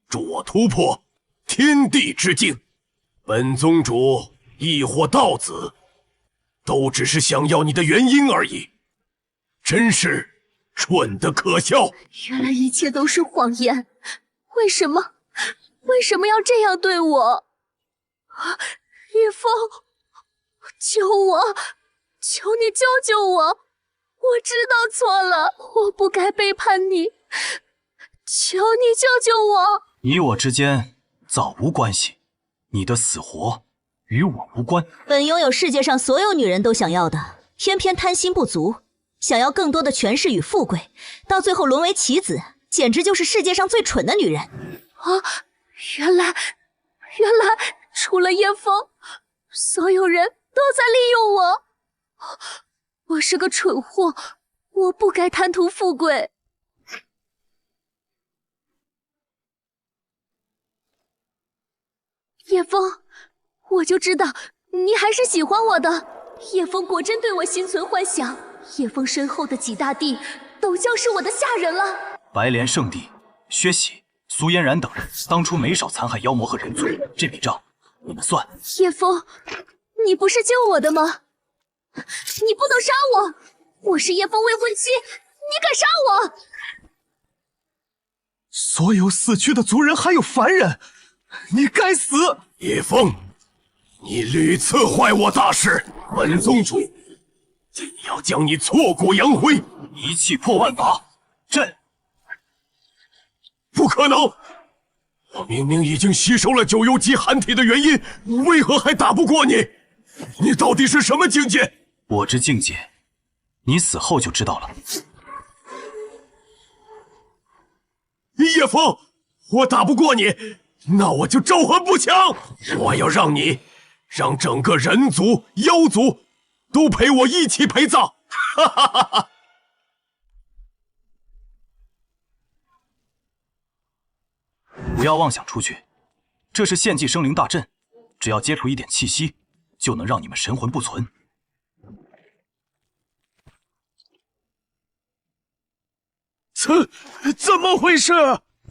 助我突破天地之境。本宗主亦或道子，都只是想要你的元婴而已，真是蠢得可笑。原来一切都是谎言，为什么要这样对我？叶枫，救我，求你救救我！我知道错了，我不该背叛你，求你救救我！你我之间早无关系，你的死活与我无关。本拥有世界上所有女人都想要的，偏偏贪心不足，想要更多的权势与富贵，到最后沦为棋子，简直就是世界上最蠢的女人。啊，原来除了叶枫，所有人都在利用我。我是个蠢货，我不该贪图富贵。叶枫，我就知道你还是喜欢我的。叶枫果真对我心存幻想，叶枫身后的几大帝都将是我的下人了。白莲圣地、薛喜、苏嫣然等人当初没少残害妖魔和人族，这笔账你们算。叶枫，你不是救我的吗？你不能杀我！我是叶枫未婚妻，你敢杀我？所有死去的族人还有凡人，你该死！叶枫，你屡次坏我大事，本宗主定要将你挫骨扬灰，一气破万法。朕不可能！我明明已经吸收了九幽级寒体的元婴，为何还打不过你？你到底是什么境界？我之境界，你死后就知道了。叶枫，我打不过你，那我就招魂步枪！我要让整个人族、妖族都陪我一起陪葬！哈哈哈哈！不要妄想出去，这是献祭生灵大阵，只要接触一点气息，就能让你们神魂不存。怎么回事？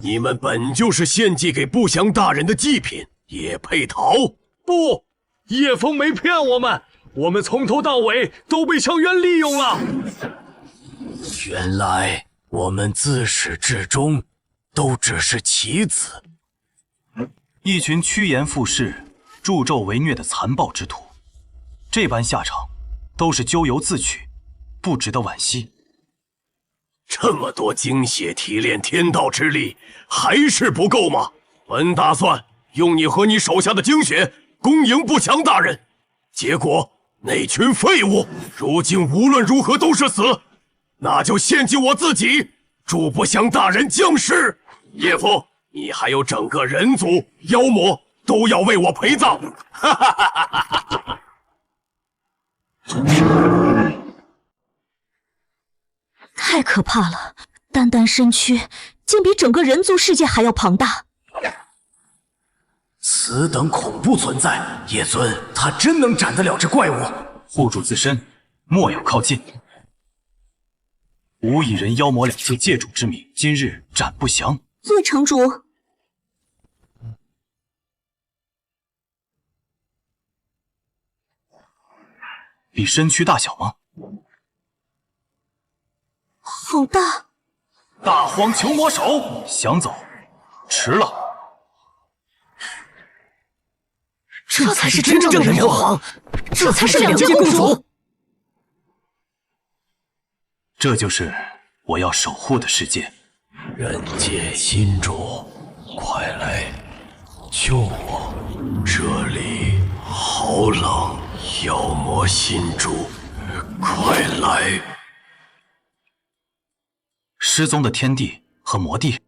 你们本就是献祭给不祥大人的祭品，也配逃？不，叶枫没骗我们，我们从头到尾都被香渊利用了。原来我们自始至终都只是棋子，一群趋炎附势、助纣为虐的残暴之徒，这般下场都是咎由自取，不值得惋惜。这么多精血提炼天道之力，还是不够吗？本打算用你和你手下的精血恭迎不祥大人，结果那群废物如今无论如何都是死，那就献祭我自己，助不祥大人降世。叶枫，你还有整个人族、妖魔都要为我陪葬！哈哈哈哈哈！太可怕了，单单身躯竟比整个人族世界还要庞大。此等恐怖存在，叶尊他真能斩得了这怪物？护主自身，莫要靠近。吾以人妖魔两界界主之名，今日斩不降。叶城主，比身躯大小吗？好大！大荒囚魔手，想走，迟了。这才是真正的人皇，这才是两界共主。这就是我要守护的世界。人界新主，快来救我！这里好冷，妖魔新主，快来！失踪的天帝和魔帝